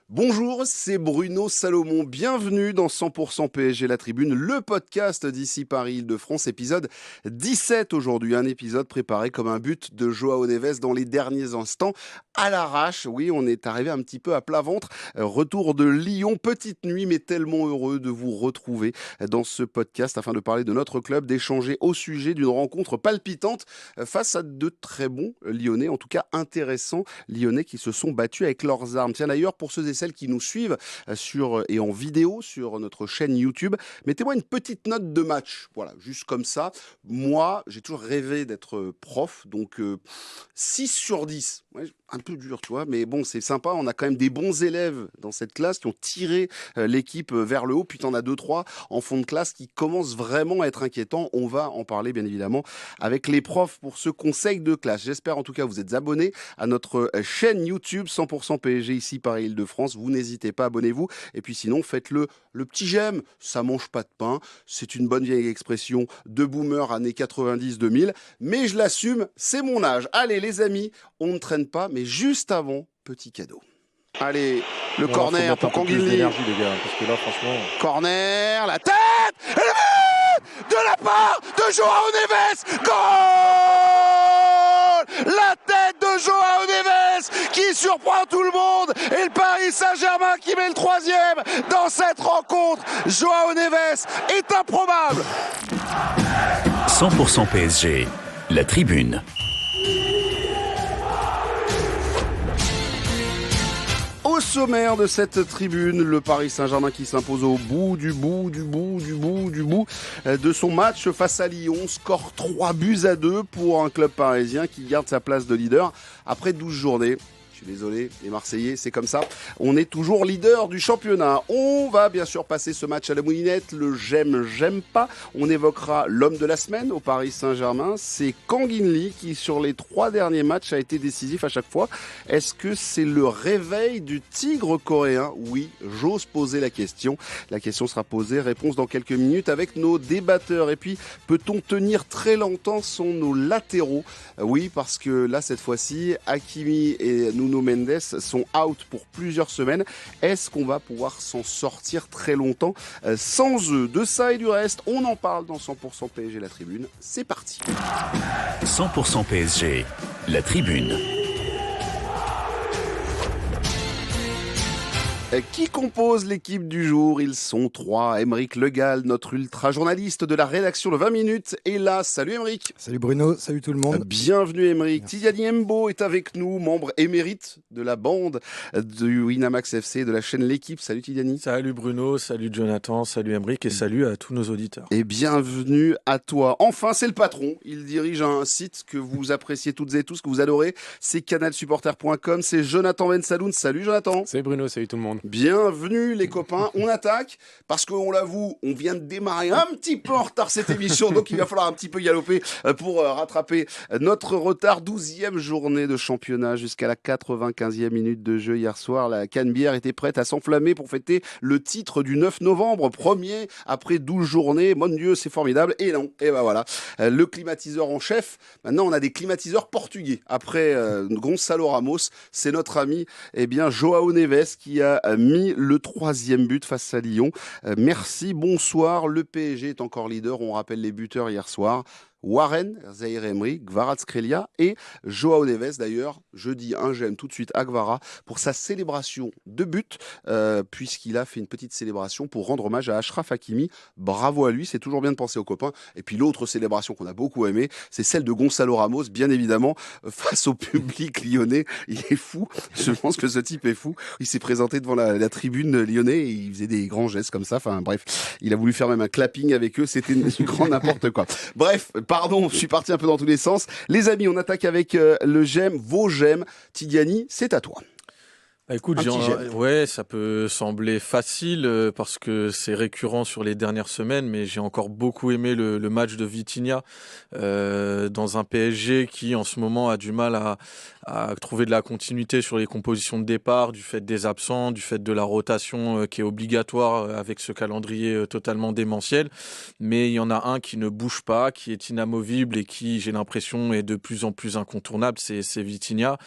Bonjour, c'est Bruno Salomon. Bienvenue dans 100% PSG La Tribune, le podcast d'ici Paris-Île-de-France, épisode 17 aujourd'hui. Un épisode préparé comme un but de Joao Neves dans les derniers instants, à l'arrache. Oui, on est arrivé un petit peu à plat ventre. Retour de Lyon, petite nuit, mais tellement heureux de vous retrouver dans ce podcast afin de parler de notre club, d'échanger au sujet d'une rencontre palpitante face à de très bons Lyonnais, en tout cas intéressants Lyonnais qui se sont battus avec leurs armes. Tiens d'ailleurs, pour ceux et celles qui nous suivent et en vidéo sur notre chaîne YouTube, mettez-moi une petite note de match. Voilà, juste comme ça. Moi, j'ai toujours rêvé d'être prof, donc 6 sur 10. Ouais, un peu dur, tu vois, mais bon, c'est sympa. On a quand même des bons élèves dans cette classe qui ont tiré l'équipe vers le haut. Puis t'en as 2-3 en fond de classe qui commencent vraiment à être inquiétants. On va en parler, bien évidemment, avec les profs pour ce conseil de classe. J'espère en tout cas vous êtes abonnés à notre chaîne YouTube 100% PSG ici Paris-Île-de-France. Vous n'hésitez pas, abonnez-vous. Et puis sinon, faites le petit j'aime. Ça mange pas de pain. C'est une bonne vieille expression de boomer années 90-2000. Mais je l'assume, c'est mon âge. Allez les amis, on ne traîne pas, mais juste avant, petit cadeau. Allez, le corner pour Canguilhy. Parce que là, franchement... Corner, la tête et le but de la part de Joao Neves. Goal! La tête de Joao Neves qui surprend tout le monde et le Paris Saint-Germain qui met le 3e dans cette rencontre. Joao Neves est improbable. 100% PSG, la tribune. Au sommaire de cette tribune, le Paris Saint-Germain qui s'impose au bout de son match face à Lyon. Score 3-2 pour un club parisien qui garde sa place de leader après 12 journées. Je suis désolé, les Marseillais, c'est comme ça. On est toujours leader du championnat. On va bien sûr passer ce match à la moulinette, le j'aime pas. On évoquera l'homme de la semaine au Paris Saint-Germain. C'est Canguilhy qui, sur les 3 derniers matchs, a été décisif à chaque fois. Est-ce que c'est le réveil du tigre coréen ? Oui, j'ose poser la question. La question sera posée, réponse dans quelques minutes avec nos débatteurs. Et puis, peut-on tenir très longtemps sans nos latéraux ? Oui, parce que là, cette fois-ci, Hakimi et Nuno Mendes sont out pour plusieurs semaines. Est-ce qu'on va pouvoir s'en sortir très longtemps sans eux ? De ça et du reste, on en parle dans 100% PSG La Tribune. C'est parti. 100% PSG, la tribune. Qui compose l'équipe du jour ? Ils sont 3. Aymeric Legal, notre ultra-journaliste de la rédaction de 20 minutes, est là. Salut Aymeric. Salut Bruno, salut tout le monde. Bienvenue Aymeric. Merci. Tidjani Mbo est avec nous, membre émérite de la bande du Winamax FC, de la chaîne L'équipe. Salut Tidjani. Salut Bruno, salut Jonathan, salut Aymeric et salut à tous nos auditeurs. Et bienvenue à toi. Enfin, c'est le patron. Il dirige un site que vous appréciez toutes et tous, que vous adorez. C'est canalsupporter.com. C'est Jonathan Bensaloun. Salut Jonathan. Salut Bruno, salut tout le monde. Bienvenue les copains, on attaque parce qu'on l'avoue, on vient de démarrer un petit peu en retard cette émission, donc il va falloir un petit peu galoper pour rattraper notre retard. 12e journée de championnat jusqu'à la 95e minute de jeu hier soir. La Canebière était prête à s'enflammer pour fêter le titre du 9 novembre, premier après 12 journées. Mon Dieu, c'est formidable. Et non, et ben voilà, le climatiseur en chef. Maintenant, on a des climatiseurs portugais. Après Gonçalo Ramos, c'est notre ami Joao Neves qui a mis le 3e but face à Lyon. Merci, bonsoir. Le PSG est encore leader. On rappelle les buteurs hier soir. Warren, Zaïre Emery, Kvaratskhelia et Joao Neves. D'ailleurs, je dis j'aime tout de suite à Kvara pour sa célébration de but, puisqu'il a fait une petite célébration pour rendre hommage à Achraf Hakimi. Bravo à lui, c'est toujours bien de penser aux copains. Et puis l'autre célébration qu'on a beaucoup aimée, c'est celle de Gonçalo Ramos, bien évidemment, face au public lyonnais. Il est fou, je pense que ce type est fou. Il s'est présenté devant la tribune lyonnais et il faisait des grands gestes comme ça. Enfin bref, il a voulu faire même un clapping avec eux, c'était une grande n'importe quoi. Bref, pardon, je suis parti un peu dans tous les sens. Les amis, on attaque avec le j'aime, vos j'aime. Tidjani, c'est à toi. Bah écoute, ouais, ça peut sembler facile parce que c'est récurrent sur les dernières semaines, mais j'ai encore beaucoup aimé le match de Vitinha dans un PSG qui en ce moment a du mal à trouver de la continuité sur les compositions de départ, du fait des absents, du fait de la rotation qui est obligatoire avec ce calendrier totalement démentiel. Mais il y en a un qui ne bouge pas, qui est inamovible et qui, j'ai l'impression, est de plus en plus incontournable, c'est Vitinha.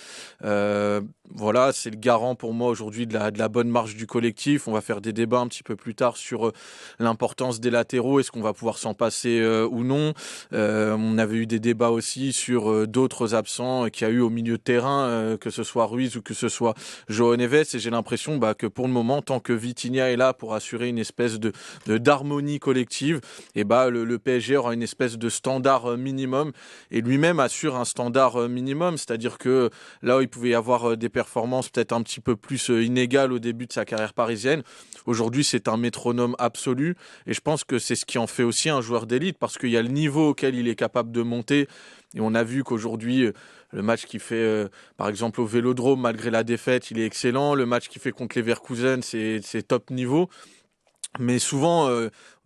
Voilà, c'est le garant garant pour moi aujourd'hui de la bonne marche du collectif. On va faire des débats un petit peu plus tard sur l'importance des latéraux, est-ce qu'on va pouvoir s'en passer ou non. On avait eu des débats aussi sur d'autres absents qu'il y a eu au milieu de terrain, que ce soit Ruiz ou que ce soit João Neves, et j'ai l'impression que pour le moment, tant que Vitinha est là pour assurer une espèce d'harmonie collective, et le PSG aura une espèce de standard minimum, et lui-même assure un standard minimum, c'est-à-dire que là où il pouvait y avoir des performances peut-être un petit peu plus inégales au début de sa carrière parisienne, aujourd'hui c'est un métronome absolu, et je pense que c'est ce qui en fait aussi un joueur d'élite, parce qu'il y a le niveau auquel il est capable de monter, et on a vu qu'aujourd'hui le match qu'il fait par exemple au Vélodrome malgré la défaite, il est excellent, le match qu'il fait contre Leverkusen c'est top niveau, mais souvent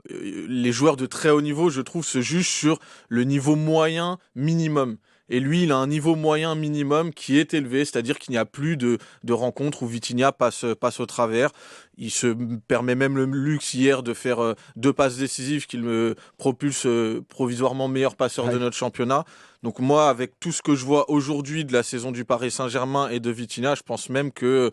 les joueurs de très haut niveau, je trouve, se jugent sur le niveau moyen minimum. Et lui, il a un niveau moyen minimum qui est élevé, c'est-à-dire qu'il n'y a plus de rencontres où Vitinha passe au travers. Il se permet même le luxe hier de faire 2 passes décisives qu'il me propulse provisoirement meilleur passeur de notre championnat. Donc moi, avec tout ce que je vois aujourd'hui de la saison du Paris Saint-Germain et de Vitinha, je pense même que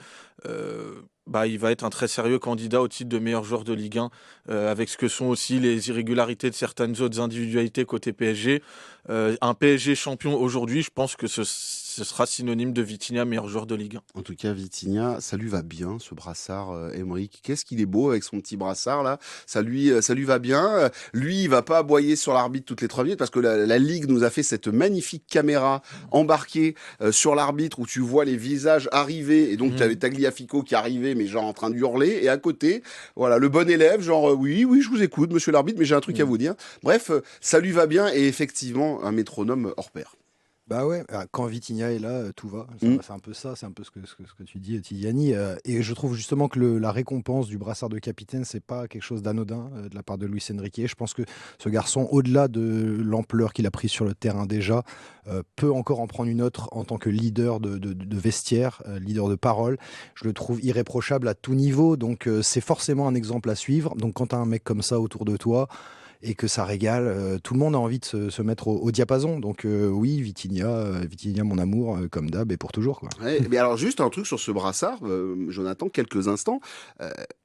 il va être un très sérieux candidat au titre de meilleur joueur de Ligue 1, avec ce que sont aussi les irrégularités de certaines autres individualités côté PSG. Un PSG champion aujourd'hui, je pense que ce sera synonyme de Vitinha meilleur joueur de Ligue 1. En tout cas, Vitinha, ça lui va bien, ce brassard, Aymeric. Qu'est-ce qu'il est beau avec son petit brassard, là. Ça lui va bien. Lui, il va pas aboyer sur l'arbitre toutes les 3 minutes, parce que la Ligue nous a fait cette magnifique caméra embarquée sur l'arbitre, où tu vois les visages arriver, et donc tu avais Tagliafico qui arrivait, mais genre en train de hurler, et à côté, voilà, le bon élève, genre, oui, je vous écoute, monsieur l'arbitre, mais j'ai un truc à vous dire. Bref, ça lui va bien, et effectivement, un métronome hors pair. Bah ouais, quand Vitinha est là, tout va. C'est un peu ça, c'est un peu ce que tu dis, Tidiane. Et je trouve justement que la récompense du brassard de capitaine, c'est pas quelque chose d'anodin de la part de Luis Enrique. Je pense que ce garçon, au-delà de l'ampleur qu'il a prise sur le terrain déjà, peut encore en prendre une autre en tant que leader de vestiaire, leader de parole. Je le trouve irréprochable à tout niveau, donc c'est forcément un exemple à suivre. Donc quand tu as un mec comme ça autour de toi, et que ça régale, tout le monde a envie de se mettre au diapason. Donc oui, Vitinha, mon amour, comme d'hab, et pour toujours, quoi. Ouais, mais alors juste un truc sur ce brassard, Jonathan, quelques instants,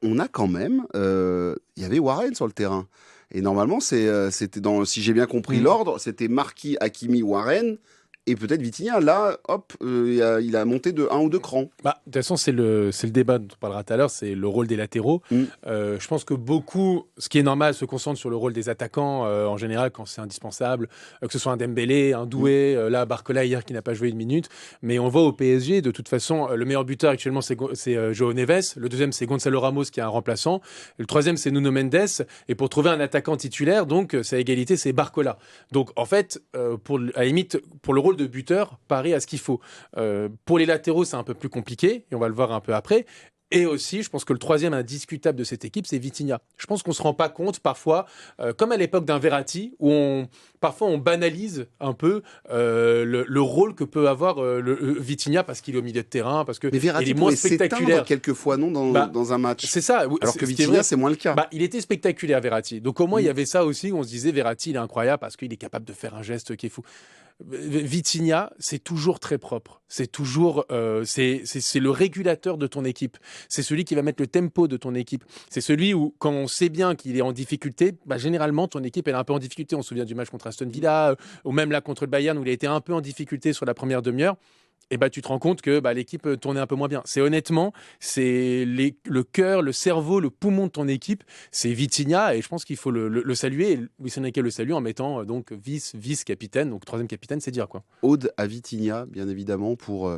on a quand même, il y avait Warren sur le terrain. Et normalement, c'était si j'ai bien compris l'ordre, c'était Marquis, Hakimi, Warren, et peut-être Vitinha. Là, hop, il a monté de 1 ou 2 crans. De toute façon, c'est le débat dont on parlera tout à l'heure, c'est le rôle des latéraux. Je pense que beaucoup, ce qui est normal, se concentre sur le rôle des attaquants en général quand c'est indispensable, que ce soit un Dembélé, un Doué, là Barcola hier qui n'a pas joué 1 minute. Mais on voit au PSG, de toute façon, le meilleur buteur actuellement c'est João Neves, le deuxième c'est Gonzalo Ramos qui est un remplaçant, le troisième c'est Nuno Mendes, et pour trouver un attaquant titulaire, donc c'est à égalité, c'est Barcola. Donc en fait, à la limite, pour le rôle de buteur, Paris a ce qu'il faut. Pour les latéraux, c'est un peu plus compliqué, et on va le voir un peu après. Et aussi, je pense que le troisième indiscutable de cette équipe, c'est Vitinha. Je pense qu'on ne se rend pas compte parfois, comme à l'époque d'un Verratti, où parfois on banalise un peu le rôle que peut avoir le Vitinha parce qu'il est au milieu de terrain, parce que mais Verratti il est moins spectaculaire. Quelquefois non dans un match. C'est ça. Alors que Vitinha, c'est moins le cas. Il était spectaculaire, Verratti. Donc au moins, il y avait ça aussi, où on se disait Verratti, il est incroyable parce qu'il est capable de faire un geste qui est fou. Vitinha, c'est toujours très propre. C'est toujours, c'est le régulateur de ton équipe. C'est celui qui va mettre le tempo de ton équipe. C'est celui où, quand on sait bien qu'il est en difficulté, généralement ton équipe elle est un peu en difficulté. On se souvient du match contre Aston Villa, ou même là contre le Bayern où il a été un peu en difficulté sur la première demi-heure. Et tu te rends compte que l'équipe tournait un peu moins bien. C'est honnêtement, c'est le cœur, le cerveau, le poumon de ton équipe, c'est Vitinha, et je pense qu'il faut le saluer. Et Luis Enrique le salue en mettant donc vice-capitaine, donc troisième capitaine, c'est dire quoi. Ode à Vitinha, bien évidemment, pour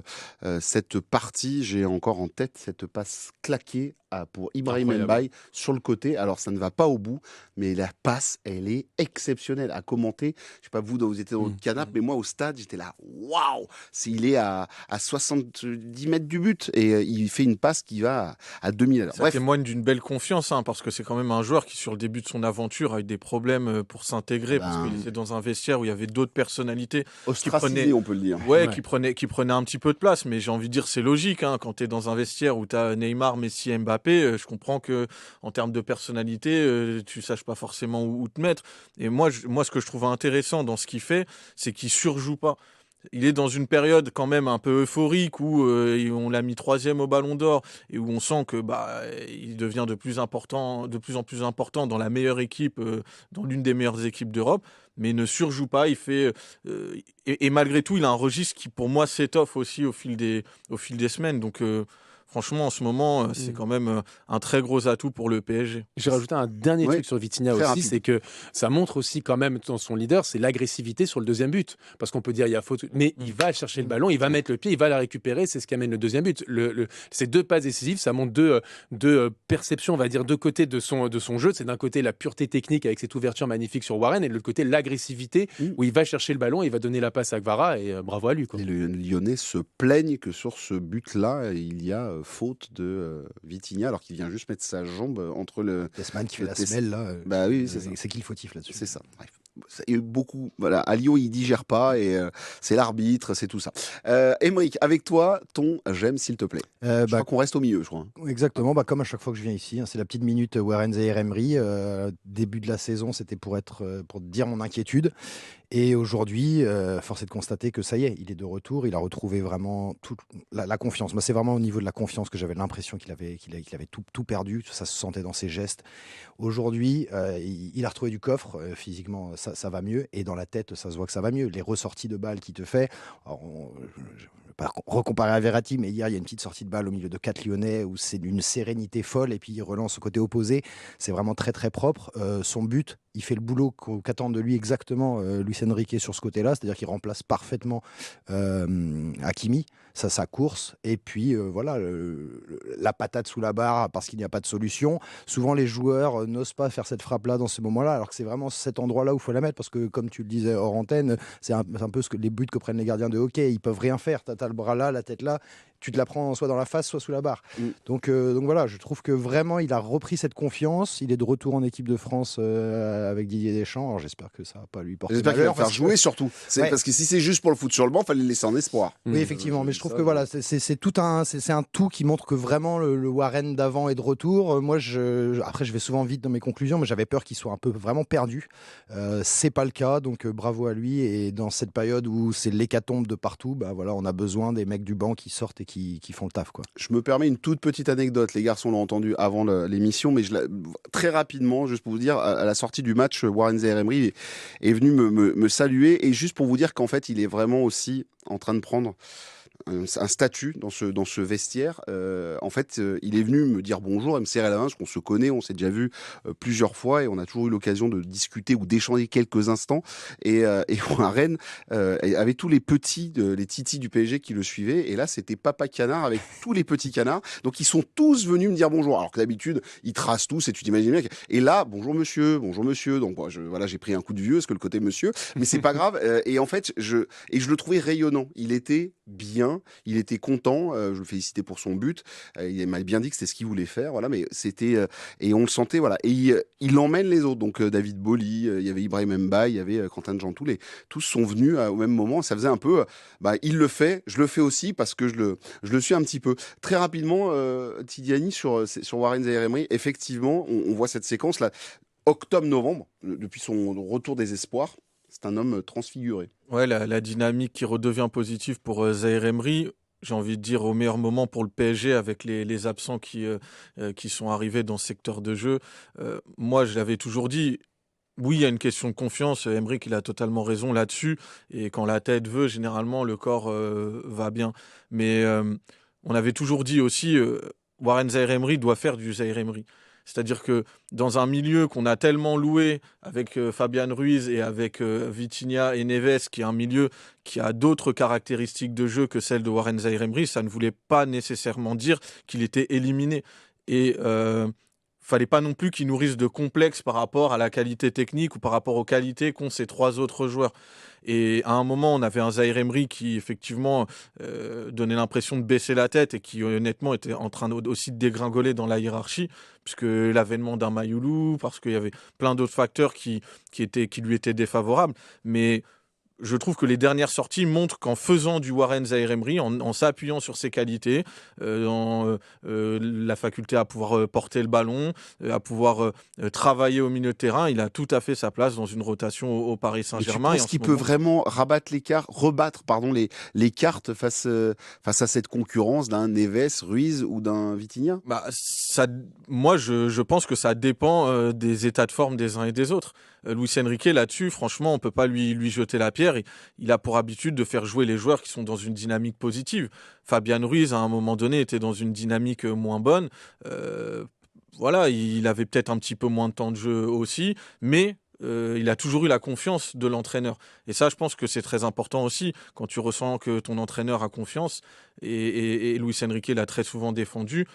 cette partie. J'ai encore en tête cette passe claquée pour Ibrahim Mbaye sur le côté. Alors ça ne va pas au bout, mais la passe, elle est exceptionnelle à commenter. Je sais pas vous étiez dans votre canapé, mais moi au stade, j'étais là, waouh, il est à 70 mètres du but et il fait une passe qui va à 2000 à l'heure. Ça témoigne d'une belle confiance, parce que c'est quand même un joueur qui, sur le début de son aventure, a eu des problèmes pour s'intégrer, parce qu'il était dans un vestiaire où il y avait d'autres personnalités qui prenaient, on peut le dire. Qui prenaient un petit peu de place, mais j'ai envie de dire c'est logique, quand tu es dans un vestiaire où tu as Neymar, Messi, Mbappé, je comprends que en termes de personnalité, tu saches pas forcément où te mettre. Et moi, ce que je trouve intéressant dans ce qu'il fait, c'est qu'il surjoue pas. il est dans une période quand même un peu euphorique où on l'a mis 3e au Ballon d'Or et où on sent que il devient de plus en plus important dans la meilleure équipe, dans l'une des meilleures équipes d'Europe, mais il ne surjoue pas. Il fait et malgré tout, il a un registre qui pour moi s'étoffe aussi au fil des semaines. Donc franchement, en ce moment, c'est quand même un très gros atout pour le PSG. J'ai rajouté un dernier truc sur Vitinha aussi, rapide. c'est que ça montre aussi quand même dans son leader, c'est l'agressivité sur le deuxième but. Parce qu'on peut dire il y a faute, mais il va chercher le ballon, il va mettre le pied, il va la récupérer, c'est ce qui amène le deuxième but. Ces 2 passes décisives, ça montre deux perceptions, on va dire, 2 côtés de son jeu. C'est d'un côté la pureté technique avec cette ouverture magnifique sur Warren, et de l'autre côté l'agressivité où il va chercher le ballon, il va donner la passe à Kvara, et bravo à lui, quoi. Et les Lyonnais se plaignent que sur ce but-là, il y a faute de Vitinha, alors qu'il vient juste mettre sa jambe entre le... Tessman qui fait la semelle, là. Oui, c'est ça. C'est qui le fautif là-dessus? C'est ça. Bref. Il y a eu beaucoup. Voilà, à Lyon, il digère pas et c'est l'arbitre, c'est tout ça. Aymeric, avec toi, ton j'aime s'il te plaît. Je crois qu'on reste au milieu, je crois. Exactement, comme à chaque fois que je viens ici, c'est la petite minute Warren Zaïre-Emery. Début de la saison, c'était pour dire mon inquiétude. Et aujourd'hui, force est de constater que ça y est, il est de retour. Il a retrouvé vraiment toute la confiance. Moi, c'est vraiment au niveau de la confiance que j'avais l'impression qu'il avait tout perdu. Ça se sentait dans ses gestes. Aujourd'hui, il a retrouvé du coffre. Physiquement, ça va mieux. Et dans la tête, ça se voit que ça va mieux. Les ressorties de balles qu'il te fait. Alors, je ne vais pas recomparer à Verratti, mais hier, il y a une petite sortie de balle au milieu de 4 Lyonnais où c'est d'une sérénité folle. Et puis, il relance au côté opposé. C'est vraiment très, très propre. Son but, il fait le boulot qu'attend de lui exactement Luis Enrique sur ce côté-là, c'est-à-dire qu'il remplace parfaitement Hakimi, sa course, et puis voilà, la patate sous la barre parce qu'il n'y a pas de solution. Souvent les joueurs n'osent pas faire cette frappe-là dans ce moment-là, alors que c'est vraiment cet endroit-là où il faut la mettre, parce que comme tu le disais hors antenne, c'est un peu les buts que prennent les gardiens de hockey, ils peuvent rien faire, t'as le bras là, la tête là, tu te la prends soit dans la face, soit sous la barre. Donc voilà, je trouve que vraiment il a repris cette confiance, il est de retour en équipe de France avec Didier Deschamps. Alors j'espère que ça va pas lui porter J'espère qu'il va malheur. faire jouer surtout. Parce que si c'est juste pour le foot sur le banc, il fallait le laisser en espoir. Oui, effectivement, mais je trouve que voilà, c'est un tout qui montre que vraiment le Warren d'avant est de retour. Moi, après, je vais souvent vite dans mes conclusions, mais j'avais peur qu'il soit un peu vraiment perdu. C'est pas le cas, donc bravo à lui. Et dans cette période où c'est l'hécatombe de partout, voilà, on a besoin des mecs du banc qui sortent et qui font le taf, quoi. Je me permets une toute petite anecdote. Les garçons l'ont entendu avant l'émission, mais très rapidement, juste pour vous dire, à la sortie du match, Warren Zaïre-Emery est venu me saluer, et juste pour vous dire qu'en fait, il est vraiment aussi en train de prendre un statut dans ce vestiaire. En fait, il est venu me dire bonjour et me serrer la main, parce qu'on se connaît, on s'est déjà vu plusieurs fois et on a toujours eu l'occasion de discuter ou d'échanger quelques instants. Et Warren avait tous les petits, les titis du PSG qui le suivaient, et là c'était Papa Canard avec tous les petits canards. Donc ils sont tous venus me dire bonjour, alors que d'habitude ils tracent tous et tu t'imagines bien. Et là, bonjour monsieur. Donc voilà, j'ai pris un coup de vieux, parce que le côté monsieur, mais c'est pas grave. Et en fait, je le trouvais rayonnant. Il était bien, il était content, je le félicitais pour son but, il m'a bien dit que c'était ce qu'il voulait faire, voilà, mais c'était et on le sentait, voilà, et il emmène les autres, donc David Boli, il y avait Ibrahim Mbaye, il y avait Quentin Jean, tous sont venus au même moment. Ça faisait un peu, il le fait, je le fais aussi, parce que je le suis un petit peu. Très rapidement, Tidiani, sur Warren Zaïre-Emery, effectivement, on voit cette séquence là, octobre-novembre, depuis son retour des espoirs. C'est un homme transfiguré. Ouais, la dynamique qui redevient positive pour Zaïre-Emery. J'ai envie de dire au meilleur moment pour le PSG, avec les absents qui sont arrivés dans ce secteur de jeu. Moi, je l'avais toujours dit, oui, il y a une question de confiance. Emery, il a totalement raison là-dessus. Et quand la tête veut, généralement, le corps va bien. Mais on avait toujours dit aussi, Warren Zaïre-Emery doit faire du Zaïre-Emery. C'est-à-dire que dans un milieu qu'on a tellement loué avec Fabian Ruiz et avec Vitinha et Neves, qui est un milieu qui a d'autres caractéristiques de jeu que celles de Warren Zaïre-Emery, ça ne voulait pas nécessairement dire qu'il était éliminé. Et fallait pas non plus qu'il nourrisse de complexes par rapport à la qualité technique ou par rapport aux qualités qu'ont ces 3 autres joueurs. Et à un moment, on avait un Zaïre-Emery qui, effectivement, donnait l'impression de baisser la tête et qui, honnêtement, était en train aussi de dégringoler dans la hiérarchie, puisque l'avènement d'un Mayoulou, parce qu'il y avait plein d'autres facteurs qui lui étaient défavorables. Mais je trouve que les dernières sorties montrent qu'en faisant du Warren Zaïre-Emery, en s'appuyant sur ses qualités, dans la faculté à pouvoir porter le ballon, à pouvoir travailler au milieu de terrain, il a tout à fait sa place dans une rotation au Paris Saint-Germain. Et tu penses qu'il peut vraiment rebattre les cartes face à cette concurrence d'un Neves, Ruiz ou d'un Vitinha? Moi, je pense que ça dépend des états de forme des uns et des autres. Luis Enrique, là-dessus, franchement, on ne peut pas lui jeter la pierre. Il a pour habitude de faire jouer les joueurs qui sont dans une dynamique positive. Fabian Ruiz, à un moment donné, était dans une dynamique moins bonne. Voilà, il avait peut-être un petit peu moins de temps de jeu aussi, mais il a toujours eu la confiance de l'entraîneur. Et ça, je pense que c'est très important aussi, quand tu ressens que ton entraîneur a confiance, et Luis Enrique l'a très souvent défendu.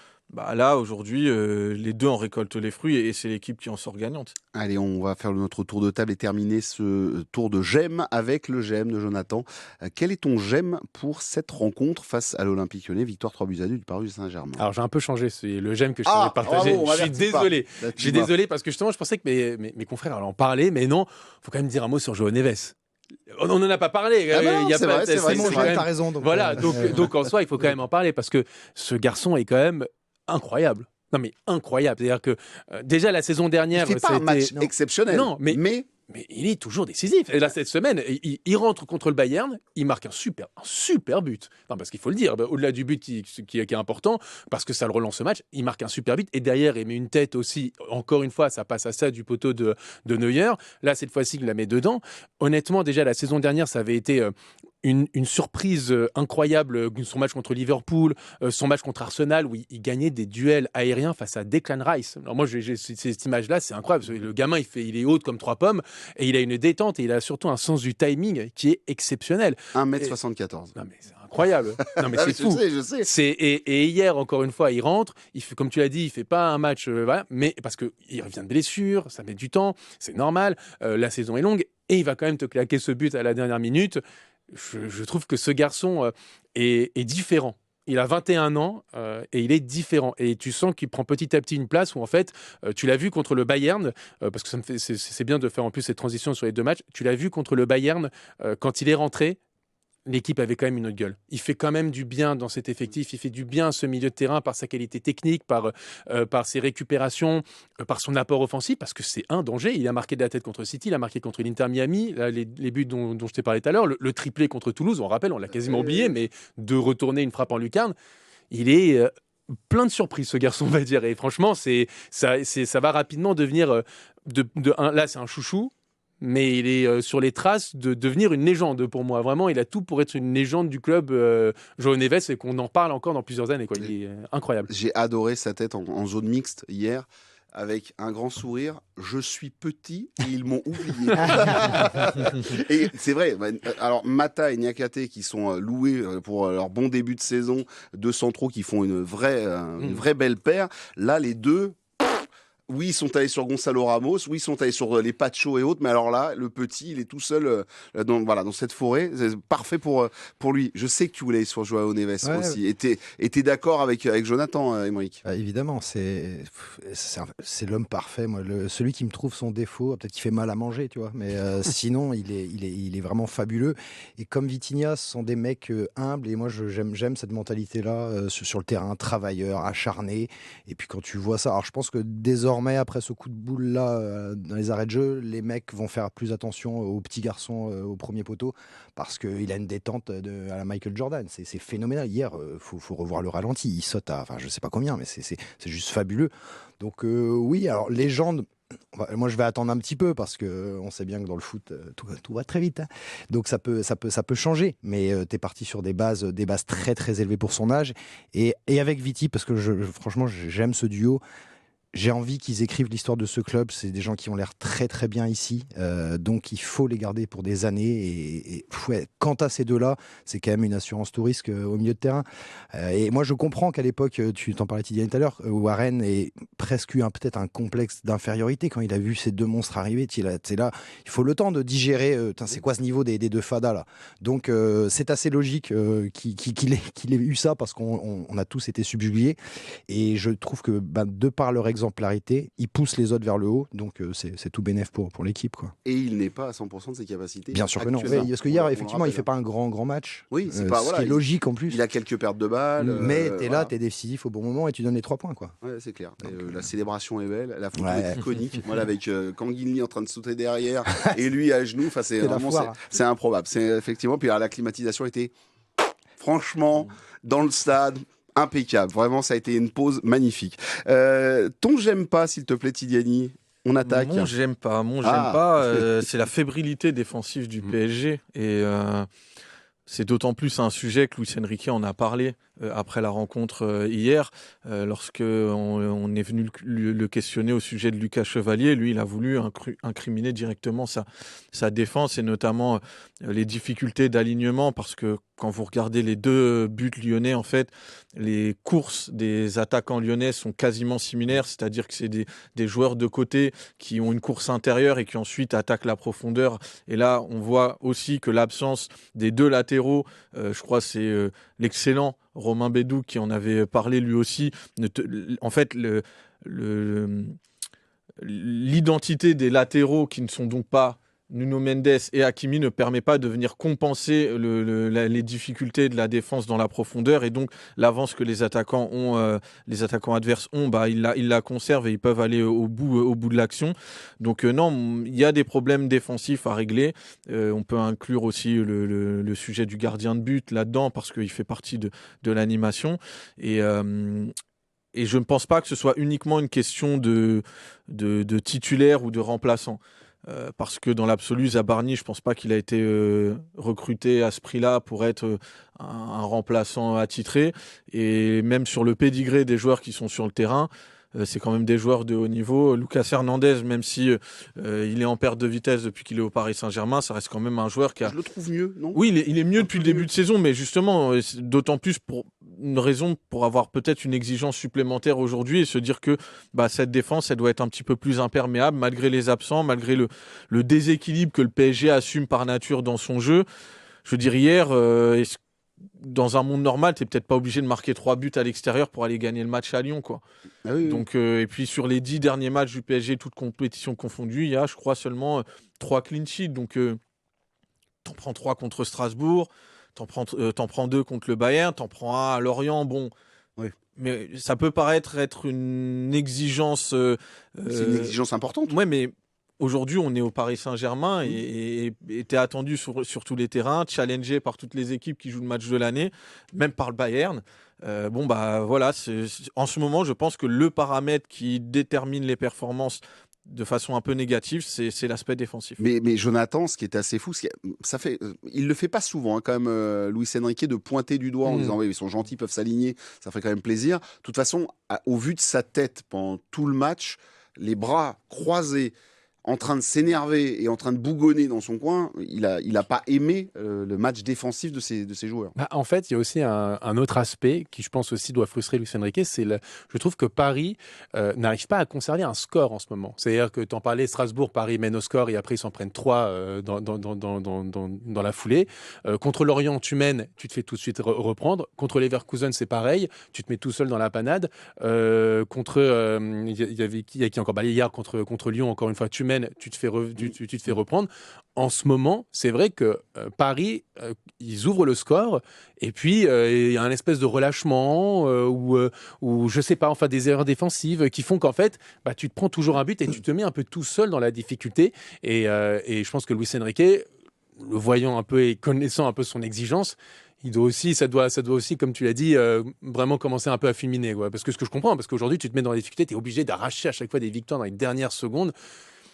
Là, aujourd'hui, les deux en récoltent les fruits et c'est l'équipe qui en sort gagnante. Allez, on va faire notre tour de table et terminer ce tour de j'aime avec le j'aime de Jonathan. Quel est ton j'aime pour cette rencontre face à l'Olympique Lyonnais, victoire 3-2 du Paris Saint-Germain? Alors, j'ai un peu changé, c'est le j'aime que je t'avais partagé. Bravo, je suis désolé. Je suis désolé parce que justement, je pensais que mes confrères allaient en parler, mais non, il faut quand même dire un mot sur João Neves. On n'en a pas parlé. T'as raison. Donc, voilà, donc en soi, il faut quand même en parler parce que ce garçon est quand même incroyable. Non mais incroyable. C'est-à-dire que déjà la saison dernière, c'est pas un match exceptionnel. Non, mais il est toujours décisif. Et là cette semaine, il rentre contre le Bayern, il marque un super but. Non, parce qu'il faut le dire, au-delà du but qui est important, parce que ça le relance ce match, il marque un super but et derrière il met une tête aussi. Encore une fois, ça passe à ça du poteau de Neuer. Là cette fois-ci, il la met dedans. Honnêtement, déjà la saison dernière, ça avait été une surprise incroyable, son match contre Liverpool, son match contre Arsenal, où il gagnait des duels aériens face à Declan Rice. Alors moi, j'ai cette image-là, c'est incroyable. Le gamin, il est haut comme 3 pommes, et il a une détente, et il a surtout un sens du timing qui est exceptionnel. 1m74. Non mais c'est incroyable. Non mais c'est fou. Je sais. Et hier, encore une fois, il rentre, il fait, comme tu l'as dit, il fait pas un match, voilà, mais parce qu'il revient de blessure, ça met du temps, c'est normal, la saison est longue, et il va quand même te claquer ce but à la dernière minute. Je trouve que ce garçon est différent. Il a 21 ans et il est différent. Et tu sens qu'il prend petit à petit une place où, en fait, tu l'as vu contre le Bayern, parce que c'est bien de faire en plus cette transition sur les 2 matchs. Tu l'as vu contre le Bayern, quand il est rentré, l'équipe avait quand même une autre gueule. Il fait quand même du bien dans cet effectif. Il fait du bien à ce milieu de terrain par sa qualité technique, par ses récupérations, par son apport offensif, parce que c'est un danger. Il a marqué de la tête contre City, il a marqué contre l'Inter Miami, là, les buts dont je t'ai parlé tout à l'heure, le triplé contre Toulouse, on rappelle, on l'a quasiment oublié, mais de retourner une frappe en lucarne, il est plein de surprises, ce garçon, on va dire. Et franchement, ça va rapidement devenir... là, c'est un chouchou. Mais il est sur les traces de devenir une légende pour moi. Vraiment, il a tout pour être une légende du club João Neves et qu'on en parle encore dans plusieurs années. Il est incroyable. J'ai adoré sa tête en zone mixte hier. Avec un grand sourire, je suis petit et ils m'ont oublié. Et c'est vrai, alors Mata et Niakate qui sont loués pour leur bon début de saison, 2 centraux qui font une vraie belle paire. Là, les deux... Oui, ils sont allés sur Gonzalo Ramos, oui, ils sont allés sur les Pacho et autres, mais alors là, le petit, il est tout seul dans cette forêt. C'est parfait pour lui. Je sais que tu voulais aller sur João Neves aussi. Et t'es d'accord avec Jonathan, Aymeric? Évidemment, c'est l'homme parfait. Moi, celui qui me trouve son défaut, peut-être qu'il fait mal à manger, tu vois, mais sinon, il est vraiment fabuleux. Et comme Vitinha, ce sont des mecs humbles. Et moi, j'aime cette mentalité-là sur le terrain, travailleur, acharné. Et puis quand tu vois ça, alors je pense que désormais, après ce coup de boule là dans les arrêts de jeu, les mecs vont faire plus attention aux petits garçons au premier poteau parce qu'il a une détente à la Michael Jordan. C'est phénoménal. Hier, faut revoir le ralenti. Il saute à, je sais pas combien, mais c'est juste fabuleux. Donc oui, alors légende. Moi, je vais attendre un petit peu parce que on sait bien que dans le foot, tout va très vite. Hein. Donc ça peut changer. Mais t'es parti sur des bases très très élevées pour son âge et avec Viti parce que franchement, j'aime ce duo. J'ai envie qu'ils écrivent l'histoire de ce club. C'est des gens qui ont l'air très très bien ici. Donc il faut les garder pour des années. Quant à ces deux-là, c'est quand même une assurance tout risque au milieu de terrain. Et moi je comprends qu'à l'époque, tu t'en parlais Tidiane tout à l'heure, Warren ait presque eu peut-être un complexe d'infériorité quand il a vu ces 2 monstres arriver. C'est là, il faut le temps de digérer. C'est quoi ce niveau des 2 fadas là? Donc c'est assez logique qu'il ait eu ça parce qu'on a tous été subjugués. Et je trouve que de par leur exemple, l'exemplarité, il pousse les autres vers le haut, donc c'est tout bénef pour l'équipe, quoi. Et il n'est pas à 100% de ses capacités. Bien sûr que non. Oui, parce que hier, effectivement, il fait pas un grand match. Oui, c'est pas, ce qui est logique en plus. Il a quelques pertes de balles. Mais t'es là, t'es décisif au bon moment et tu donnes les 3 points, quoi. Ouais, c'est clair. La célébration est belle, la photo est iconique. Voilà, avec Kanguinli en train de sauter derrière et lui à genoux. Enfin, c'est improbable. C'est effectivement. Puis alors, la climatisation était franchement dans le stade. Impeccable, vraiment ça a été une pause magnifique. Ton j'aime pas s'il te plaît Tidiani, on attaque. Mon j'aime pas, c'est la fébrilité défensive du PSG et c'est d'autant plus un sujet que Luis Enrique en a parlé après la rencontre hier, lorsque on est venu le questionner au sujet de Lucas Chevalier. Lui, il a voulu incriminer directement sa défense et notamment les difficultés d'alignement, parce que quand vous regardez les 2 buts lyonnais, en fait, les courses des attaquants lyonnais sont quasiment similaires, c'est-à-dire que c'est des joueurs de côté qui ont une course intérieure et qui ensuite attaquent la profondeur. Et là, on voit aussi que l'absence des 2 latéraux, je crois c'est l'excellent Romain Bédou qui en avait parlé lui aussi, en fait, l'identité des latéraux qui ne sont donc pas Nuno Mendes et Hakimi ne permet pas de venir compenser les difficultés de la défense dans la profondeur, et donc l'avance que les attaquants adverses ont, ils la conservent et ils peuvent aller au bout de l'action. Donc non, il y a des problèmes défensifs à régler. On peut inclure aussi le sujet du gardien de but là-dedans, parce qu'il fait partie de l'animation. Et je ne pense pas que ce soit uniquement une question de titulaire ou de remplaçant. Parce que dans l'absolu, Zabarni, je ne pense pas qu'il a été recruté à ce prix-là pour être un remplaçant attitré. Et même sur le pédigré des joueurs qui sont sur le terrain, c'est quand même des joueurs de haut niveau. Lucas Hernandez, même si il est en perte de vitesse depuis qu'il est au Paris Saint-Germain, ça reste quand même un joueur qui a... Je le trouve mieux, non ? Oui, il est mieux depuis le début de saison, mais justement, d'autant plus pour une raison pour avoir peut-être une exigence supplémentaire aujourd'hui et se dire que cette défense, elle doit être un petit peu plus imperméable malgré les absents, malgré le déséquilibre que le PSG assume par nature dans son jeu. Je veux dire, hier, dans un monde normal, tu n'es peut-être pas obligé de marquer 3 buts à l'extérieur pour aller gagner le match à Lyon, quoi. Ah oui, donc, et puis sur les 10 derniers matchs du PSG, toutes compétitions confondues, il y a, je crois, seulement 3 clean sheets. Donc, t'en prends 3 contre Strasbourg, t'en prends 2 contre le Bayern, t'en prends 1 à Lorient, bon. Oui. Mais ça peut paraître être une exigence... c'est une exigence importante. Ouais, mais aujourd'hui, on est au Paris Saint-Germain et t'es attendu sur tous les terrains, challengé par toutes les équipes qui jouent le match de l'année, même par le Bayern. Voilà, en ce moment, je pense que le paramètre qui détermine les performances de façon un peu négative, c'est l'aspect défensif. Mais Jonathan, ce qui est assez fou, il le fait pas souvent, hein, quand même, Luis Enrique, de pointer du doigt en disant oui, ils sont gentils, ils peuvent s'aligner, ça ferait quand même plaisir. De toute façon, au vu de sa tête pendant tout le match, les bras croisés, en train de s'énerver et en train de bougonner dans son coin, il a pas aimé le match défensif de ses joueurs. En fait, il y a aussi un autre aspect qui, je pense aussi, doit frustrer Luis Enrique. Je trouve que Paris n'arrive pas à conserver un score en ce moment. C'est-à-dire que tu en parlais, Strasbourg, Paris mène au score et après ils s'en prennent 3 dans la foulée. Contre Lorient, tu mènes, tu te fais tout de suite reprendre. Contre Leverkusen, c'est pareil, tu te mets tout seul dans la panade. Il y a qui encore hier contre Lyon, encore une fois, tu mènes, tu te fais reprendre. En ce moment, c'est vrai que Paris, ils ouvrent le score et puis il y a un espèce de relâchement ou je sais pas, enfin des erreurs défensives qui font qu'en fait, tu te prends toujours un but et tu te mets un peu tout seul dans la difficulté. Et je pense que Luis Enrique, le voyant un peu et connaissant un peu son exigence, ça doit aussi, comme tu l'as dit, vraiment commencer un peu à fulminer, quoi. Parce que ce que je comprends, parce qu'aujourd'hui, tu te mets dans la difficulté, tu es obligé d'arracher à chaque fois des victoires dans les dernières secondes.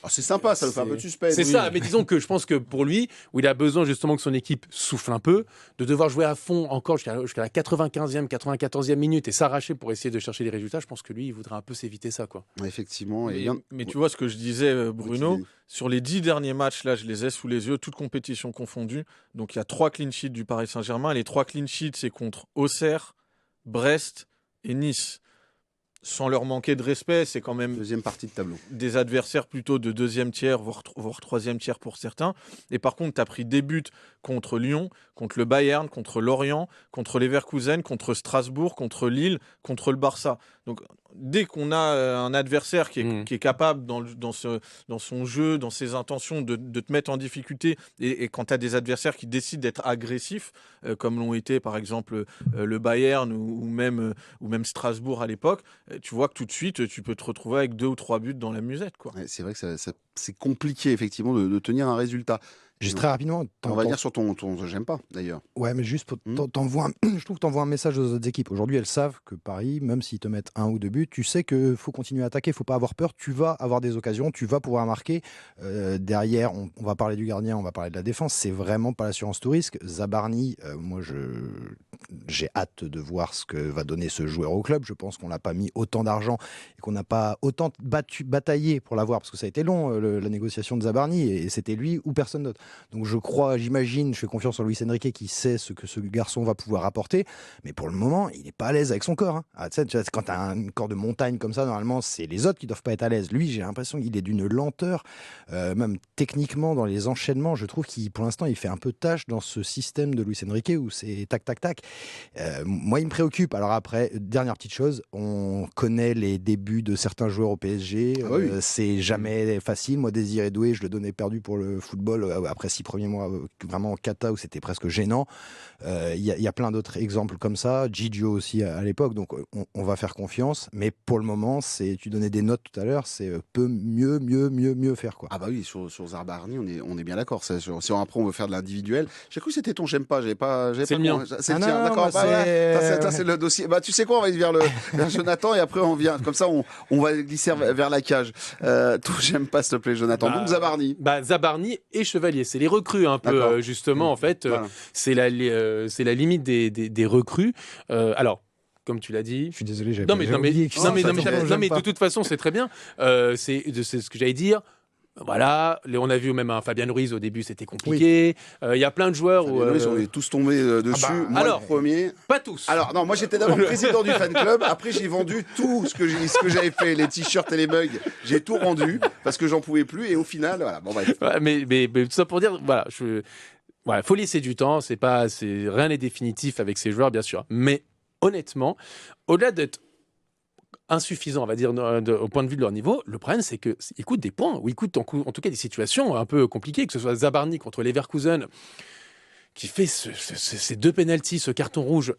Oh, c'est sympa, ça nous fait un peu de suspense. C'est ça, mais disons que je pense que pour lui, où il a besoin justement que son équipe souffle un peu, de devoir jouer à fond encore jusqu'à la 95e, 94e minute et s'arracher pour essayer de chercher les résultats, je pense que lui, il voudrait un peu s'éviter ça, quoi. Effectivement. Mais tu vois ce que je disais, Bruno, sur les 10 derniers matchs, là, je les ai sous les yeux, toutes compétitions confondues. Donc il y a 3 clean sheets du Paris Saint-Germain. Les 3 clean sheets, c'est contre Auxerre, Brest et Nice. Sans leur manquer de respect, c'est quand même deuxième partie de tableau. Des adversaires plutôt de deuxième tiers, voire troisième tiers pour certains. Et par contre, tu as pris des buts contre Lyon, contre le Bayern, contre Lorient, contre Leverkusen, contre Strasbourg, contre Lille, contre le Barça. Donc dès qu'on a un adversaire qui est capable dans son jeu, dans ses intentions de te mettre en difficulté, et quand tu as des adversaires qui décident d'être agressifs, comme l'ont été par exemple le Bayern ou même Strasbourg à l'époque, tu vois que tout de suite tu peux te retrouver avec 2 ou 3 buts dans la musette, quoi. Ouais, c'est vrai que c'est compliqué effectivement de tenir un résultat. Juste très rapidement. On va dire sur ton j'aime pas d'ailleurs. Ouais, mais juste, je trouve que t'envoies un message aux autres équipes. Aujourd'hui, elles savent que Paris, même s'ils te mettent 1 ou 2 buts, tu sais qu'il faut continuer à attaquer, il ne faut pas avoir peur. Tu vas avoir des occasions, tu vas pouvoir marquer. Derrière, on va parler du gardien, on va parler de la défense. C'est vraiment pas l'assurance tout risque. Zabarni, moi, j'ai hâte de voir ce que va donner ce joueur au club. Je pense qu'on n'a pas mis autant d'argent et qu'on n'a pas autant bataillé pour l'avoir, parce que ça a été long, la négociation de Zabarni, et c'était lui ou personne d'autre. Donc j'imagine, je fais confiance en Luis Enrique qui sait ce que ce garçon va pouvoir apporter, mais pour le moment, il n'est pas à l'aise avec son corps. Hein. Ah, quand tu as un corps de montagne comme ça, normalement, c'est les autres qui ne doivent pas être à l'aise. Lui, j'ai l'impression qu'il est d'une lenteur, même techniquement, dans les enchaînements. Je trouve qu'il, pour l'instant, il fait un peu tâche dans ce système de Luis Enrique où c'est tac, tac, tac. Moi, il me préoccupe. Alors après, dernière petite chose, on connaît les débuts de certains joueurs au PSG. Oui. C'est jamais facile. Moi, Désiré Doué, je le donnais perdu pour le football après 6 premiers mois, vraiment en cata, où c'était presque gênant. Il y a plein d'autres exemples comme ça. Gigio aussi à l'époque. Donc, on va faire confiance. Mais pour le moment, tu donnais des notes tout à l'heure, c'est peut mieux faire, quoi. Ah bah oui, sur Zabarni, on est bien d'accord. Si après on veut faire de l'individuel, j'ai cru que c'était ton j'aime pas. C'est le mien. C'est le tien, d'accord. C'est le dossier. Bah tu sais quoi, on va aller vers Jonathan et après on vient. Comme ça, on va glisser vers la cage. Ton j'aime pas, s'il te plaît, Jonathan. Donc Zabarni. Zabarni et Chevalier, c'est les recrues un peu justement en fait. Voilà. C'est la limite des recrues. Alors. Comme tu l'as dit. Je suis désolé, mais de toute façon, c'est très bien. C'est ce que j'allais dire. Voilà, on a vu même un Fabian Ruiz au début, c'était compliqué. Il y a plein de joueurs où on est tous tombés dessus. Moi, alors, le premier. Pas tous. Alors non, moi j'étais d'abord président du fan club. Après, j'ai vendu tout ce que j'avais fait, les t-shirts et les mugs. J'ai tout rendu parce que j'en pouvais plus. Et au final, voilà. Bon bref. Mais tout ça pour dire, voilà, faut laisser du temps. Rien n'est définitif avec ces joueurs, bien sûr. Mais honnêtement, au-delà d'être insuffisant, on va dire, au point de vue de leur niveau, le problème, c'est qu'ils coûtent des points, ou ils coûtent en tout cas des situations un peu compliquées, que ce soit Zabarni contre Leverkusen, qui fait ces 2 pénaltys, ce carton rouge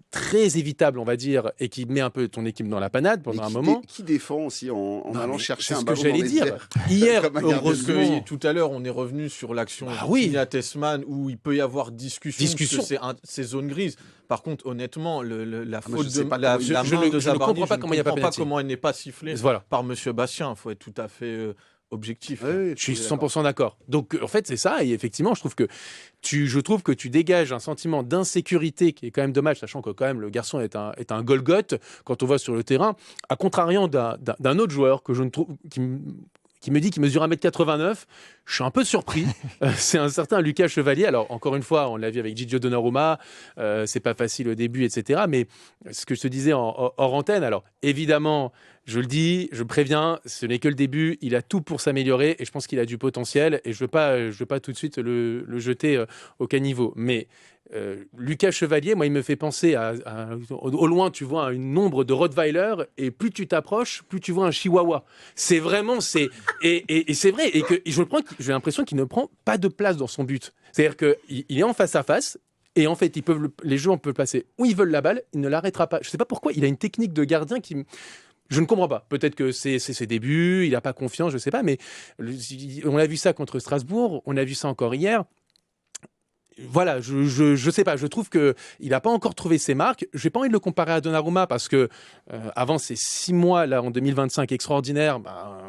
très évitable, on va dire, et qui met un peu ton équipe dans la panade pendant un moment. Qui défend aussi en allant chercher un ballon dans les airs. C'est ce que j'allais dire. Hier, heureusement, tout à l'heure, on est revenu sur l'action de Tessman, où il peut y avoir discussion. Parce que c'est zone grise. Par contre, honnêtement, la faute de la main de Zabarni, je ne comprends pas comment elle n'est pas sifflée par Monsieur Bastien. Il faut être tout à fait objectif. Oui, je suis 100% d'accord. Donc, en fait, c'est ça. Et effectivement, je trouve que tu dégages un sentiment d'insécurité qui est quand même dommage, sachant que quand même le garçon est un Golgoth quand on voit sur le terrain. À contrariant d'un autre joueur que je ne trouve qui me dit qu'il mesure 1m89. Je suis un peu surpris. C'est un certain Lucas Chevalier. Alors, encore une fois, on l'a vu avec Gigio Donnarumma. C'est pas facile au début, etc. Mais ce que je te disais hors antenne, alors, évidemment, je le dis, je préviens, ce n'est que le début. Il a tout pour s'améliorer et je pense qu'il a du potentiel. Et je veux pas tout de suite le jeter au caniveau. Mais Lucas Chevalier, moi, il me fait penser au loin, tu vois une ombre de Rottweiler, et plus tu t'approches, plus tu vois un Chihuahua. C'est vraiment, et c'est vrai, et que j'ai l'impression qu'il ne prend pas de place dans son but. C'est-à-dire qu'il est en face à face. Et en fait, les joueurs peuvent passer où ils veulent la balle, il ne l'arrêtera pas. Je ne sais pas pourquoi, il a une technique de gardien qui... Je ne comprends pas. Peut-être que c'est ses débuts, il n'a pas confiance, je ne sais pas, mais on a vu ça contre Strasbourg, on a vu ça encore hier. Voilà, je sais pas, je trouve qu'il n'a pas encore trouvé ses marques. Je n'ai pas envie de le comparer à Donnarumma parce que avant ces 6 mois là en 2025 extraordinaires,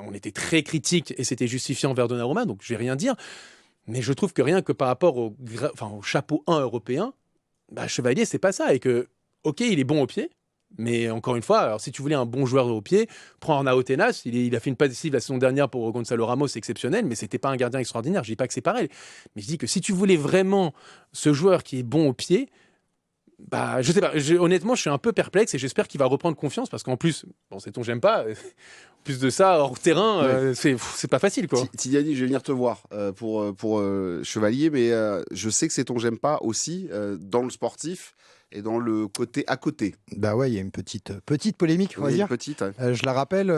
on était très critique et c'était justifié envers Donnarumma, donc je vais rien dire. Mais je trouve que rien que par rapport au chapeau 1 européen, Chevalier, c'est pas ça. Et que, ok, il est bon au pied, mais encore une fois, alors si tu voulais un bon joueur au pied, prends Arnao Tenas. Il a fait une passe décisive la saison dernière pour Gonzalo Ramos, exceptionnel, mais c'était pas un gardien extraordinaire. Je dis pas que c'est pareil, mais je dis que si tu voulais vraiment ce joueur qui est bon au pied, je sais pas. Honnêtement, je suis un peu perplexe et j'espère qu'il va reprendre confiance parce qu'en plus, j'aime pas. Plus de ça, hors terrain, c'est pas facile, quoi. Tidiani, je vais venir te voir pour Chevalier, mais je sais que c'est ton j'aime pas aussi dans le sportif. et dans le côté à côté. Bah ouais, il y a une petite polémique, on va dire. Petite. Je la rappelle,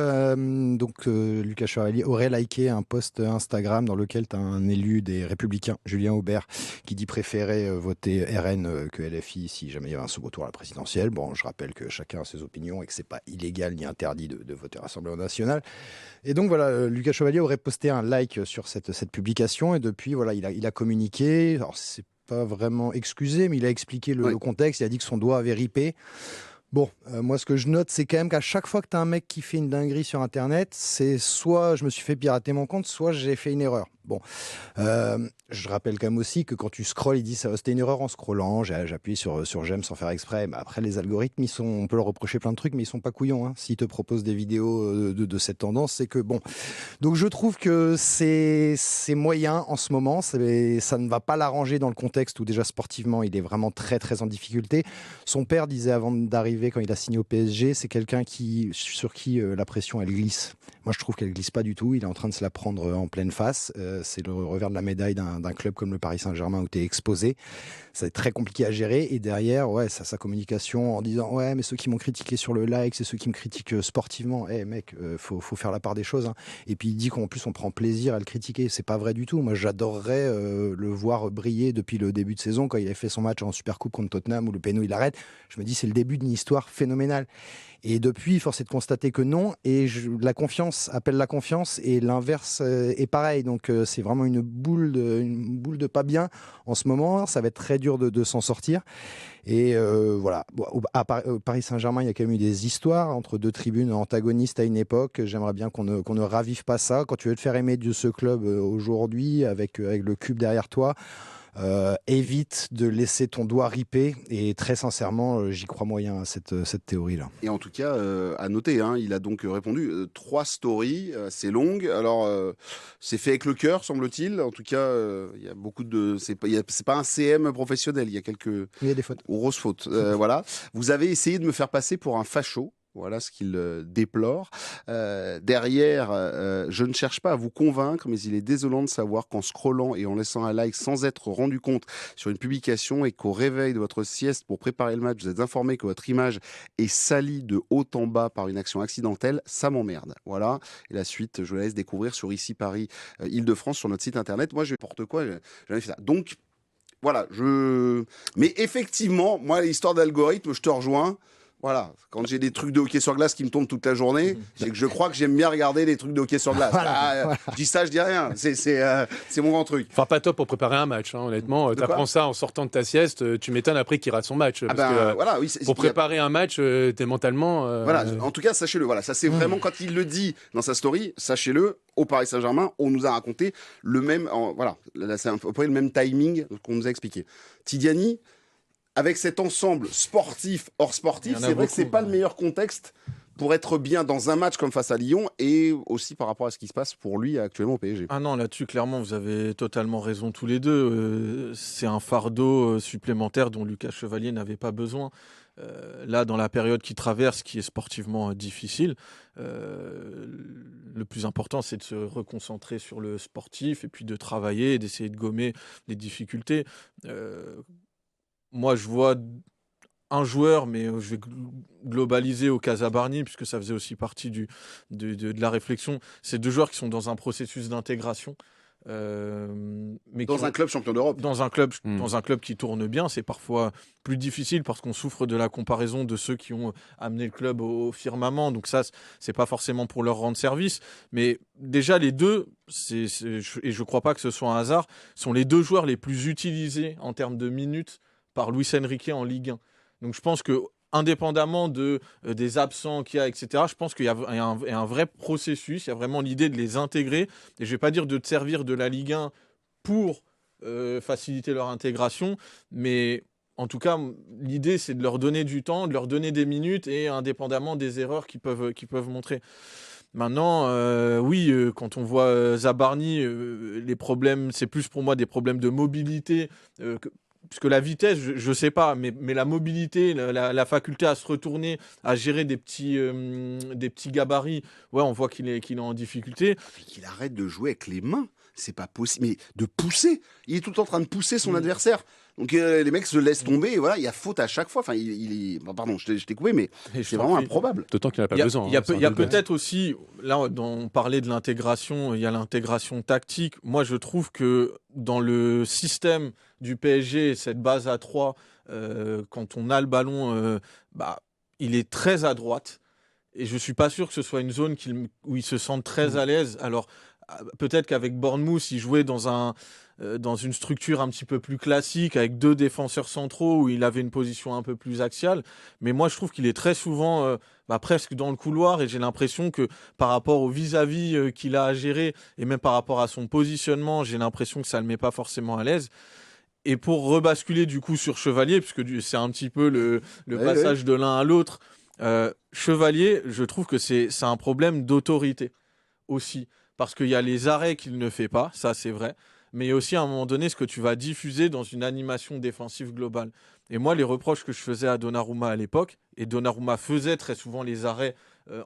Lucas Chevalier aurait liké un post Instagram dans lequel tu as un élu des Républicains, Julien Aubert, qui dit préférer voter RN que LFI si jamais il y avait un second tour à la présidentielle. Bon, je rappelle que chacun a ses opinions et que c'est pas illégal ni interdit de voter Rassemblement national. Et donc voilà, Lucas Chevalier aurait posté un like sur cette publication et depuis, voilà, il a communiqué. Alors, c'est pas vraiment excusé, mais il a expliqué le contexte. Il a dit que son doigt avait ripé. Bon, moi, ce que je note, c'est quand même qu'à chaque fois que tu as un mec qui fait une dinguerie sur Internet, c'est soit je me suis fait pirater mon compte, soit j'ai fait une erreur. Bon, je rappelle quand même aussi que quand tu scrolles, il dit ça, c'était une erreur en scrollant, j'ai appuyé sur j'aime sans faire exprès. Mais après, les algorithmes, on peut leur reprocher plein de trucs, mais ils sont pas couillons. Hein. S'ils te proposent des vidéos de cette tendance, c'est que bon. Donc je trouve que c'est moyen en ce moment. Ça ne va pas l'arranger dans le contexte où déjà sportivement, il est vraiment très très en difficulté. Son père disait avant d'arriver, quand il a signé au PSG, c'est quelqu'un sur qui la pression elle glisse. Moi, je trouve qu'elle glisse pas du tout. Il est en train de se la prendre en pleine face. C'est le revers de la médaille d'un club comme le Paris Saint-Germain où tu es exposé. C'est très compliqué à gérer. Et derrière, sa communication en disant ouais, mais ceux qui m'ont critiqué sur le like, c'est ceux qui me critiquent sportivement. Mec, faut faire la part des choses. Hein. Et puis il dit qu'en plus on prend plaisir à le critiquer. C'est pas vrai du tout. Moi, j'adorerais le voir briller depuis le début de saison quand il a fait son match en Supercoupe contre Tottenham où le péno il arrête. Je me dis c'est le début d'une histoire phénoménale. Et depuis, force est de constater que non. Et la confiance appelle la confiance et l'inverse est pareil. Donc c'est vraiment une boule de pas bien en ce moment. Ça va être très dur de s'en sortir. Et voilà. Bon, à Paris Saint-Germain, il y a quand même eu des histoires entre deux tribunes antagonistes à une époque. J'aimerais bien qu'on ne ravive pas ça. Quand tu veux te faire aimer de ce club aujourd'hui, avec le cube derrière toi, évite de laisser ton doigt riper et très sincèrement j'y crois moyen à cette théorie-là. Et en tout cas, à noter, hein, il a donc répondu 3 stories assez longues. Alors, c'est fait avec le cœur, semble-t-il. En tout cas, il y a beaucoup de... C'est pas un CM professionnel, il y a des fautes. Grosses fautes. Voilà. Vous avez essayé de me faire passer pour un facho. Voilà ce qu'il déplore. Derrière, je ne cherche pas à vous convaincre, mais il est désolant de savoir qu'en scrollant et en laissant un like sans être rendu compte sur une publication et qu'au réveil de votre sieste pour préparer le match, vous êtes informé que votre image est salie de haut en bas par une action accidentelle, ça m'emmerde. Voilà. Et la suite, je vous la laisse découvrir sur Ici Paris, Île-de-France, sur notre site internet. Moi, je n'importe quoi, j'avais fait ça. Donc, voilà. Mais effectivement, moi, l'histoire d'algorithme, je te rejoins. Voilà, quand j'ai des trucs de hockey sur glace qui me tombent toute la journée, c'est que je crois que j'aime bien regarder les trucs de hockey sur glace. Voilà. Je dis ça, je dis rien. C'est mon grand truc. Enfin, pas top pour préparer un match, hein, honnêtement. Tu apprends ça en sortant de ta sieste, tu m'étonnes après qu'il rate son match. Voilà, oui, pour préparer un match, t'es mentalement... Voilà, en tout cas, sachez-le. Voilà, ça c'est vraiment quand il le dit dans sa story, sachez-le, au Paris Saint-Germain, on nous a raconté le même... voilà, là, c'est à peu près le même timing qu'on nous a expliqué. Tidiane, avec cet ensemble sportif, hors sportif, c'est vrai que c'est pas le meilleur contexte pour être bien dans un match comme face à Lyon et aussi par rapport à ce qui se passe pour lui actuellement au PSG. Ah non, là-dessus, clairement, vous avez totalement raison tous les deux. C'est un fardeau supplémentaire dont Lucas Chevalier n'avait pas besoin. Là, dans la période qu'il traverse, qui est sportivement difficile, le plus important, c'est de se reconcentrer sur le sportif et puis de travailler et d'essayer de gommer les difficultés. Moi, je vois un joueur, mais je vais globaliser au cas Zabarni, puisque ça faisait aussi partie de la réflexion. C'est 2 joueurs qui sont dans un processus d'intégration. Mais dans un club champion d'Europe. Dans un club qui tourne bien, c'est parfois plus difficile parce qu'on souffre de la comparaison de ceux qui ont amené le club au firmament. Donc ça, c'est pas forcément pour leur rendre service. Mais déjà, les deux, et je crois pas que ce soit un hasard, sont les 2 joueurs les plus utilisés en termes de minutes par Luis Enrique en Ligue 1. Donc je pense que indépendamment des absents qu'il y a, etc., je pense qu'il y a un vrai processus, il y a vraiment l'idée de les intégrer, et je ne vais pas dire de te servir de la Ligue 1 pour faciliter leur intégration, mais en tout cas, l'idée, c'est de leur donner du temps, de leur donner des minutes, et indépendamment des erreurs qu'ils peuvent montrer. Maintenant, quand on voit Zabarni, les problèmes, c'est plus pour moi des problèmes de mobilité, puisque la vitesse, je ne sais pas, mais la mobilité, la faculté à se retourner, à gérer des petits gabarits, ouais, on voit qu'il est en difficulté. Qu'il arrête de jouer avec les mains. c'est pas possible. Mais de pousser, il est tout le temps en train de pousser son adversaire. Donc les mecs se laissent tomber, et voilà, il y a faute à chaque fois. Enfin, pardon, je t'ai coupé, mais c'est vraiment improbable. D'autant qu'il n'a pas besoin. Il y a peut-être aussi, là, on parlait de l'intégration, il y a l'intégration tactique. Moi, je trouve que dans le système du PSG, cette base à 3, quand on a le ballon, il est très à droite. Et je ne suis pas sûr que ce soit une zone où il se sente très à l'aise. Alors, peut-être qu'avec Bournemouth, il jouait dans une structure un petit peu plus classique, avec 2 défenseurs centraux, où il avait une position un peu plus axiale. Mais moi, je trouve qu'il est très souvent presque dans le couloir, et j'ai l'impression que par rapport au vis-à-vis qu'il a à gérer, et même par rapport à son positionnement, j'ai l'impression que ça ne le met pas forcément à l'aise. Et pour rebasculer du coup sur Chevalier, puisque c'est un petit peu le passage de l'un à l'autre, Chevalier, je trouve que c'est un problème d'autorité aussi. Parce qu'il y a les arrêts qu'il ne fait pas, ça c'est vrai. Mais il y a aussi à un moment donné ce que tu vas diffuser dans une animation défensive globale. Et moi, les reproches que je faisais à Donnarumma à l'époque, et Donnarumma faisait très souvent les arrêts,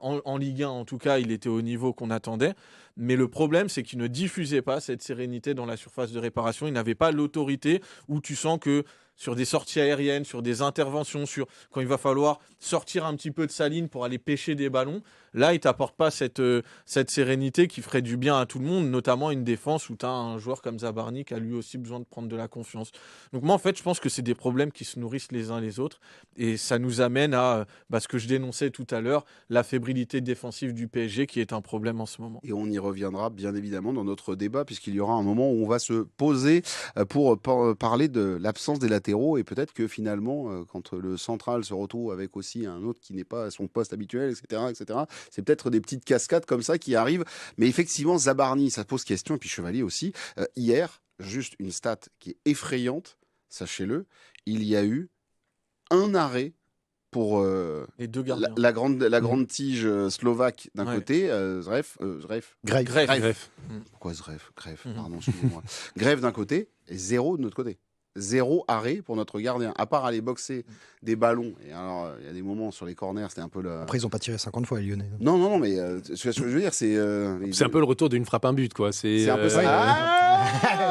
en Ligue 1 en tout cas, il était au niveau qu'on attendait. Mais le problème, c'est qu'il ne diffusait pas cette sérénité dans la surface de réparation. Il n'avait pas l'autorité où tu sens que sur des sorties aériennes, sur des interventions, quand il va falloir sortir un petit peu de sa ligne pour aller pêcher des ballons, là, il ne t'apporte pas cette sérénité qui ferait du bien à tout le monde, notamment une défense où tu as un joueur comme Zabarni qui a lui aussi besoin de prendre de la confiance. Donc moi, en fait, je pense que c'est des problèmes qui se nourrissent les uns les autres, et ça nous amène à ce que je dénonçais tout à l'heure, la fébrilité défensive du PSG qui est un problème en ce moment. Et on y reviendra bien évidemment dans notre débat, puisqu'il y aura un moment où on va se poser pour parler de l'absence des latéraux, et peut-être que finalement, quand le central se retrouve avec aussi un autre qui n'est pas à son poste habituel, etc., c'est peut-être des petites cascades comme ça qui arrivent. Mais effectivement, Zabarni, ça pose question, et puis Chevalier aussi. Hier, juste une stat qui est effrayante, sachez-le, il y a eu un arrêt pour les 2 gardiens. la grande tige slovaque d'un côté, Greff. Pourquoi Greff Pardon, excusez-moi. Greff d'un côté et 0 de notre côté. 0 arrêt pour notre gardien, à part aller boxer des ballons. Et alors, il y a des moments sur les corners, c'était un peu le... Après, ils n'ont pas tiré 50 fois, les Lyonnais. Non, mais ce que je veux dire, c'est... c'est un peu le retour d'une frappe un but, quoi. C'est un peu ça.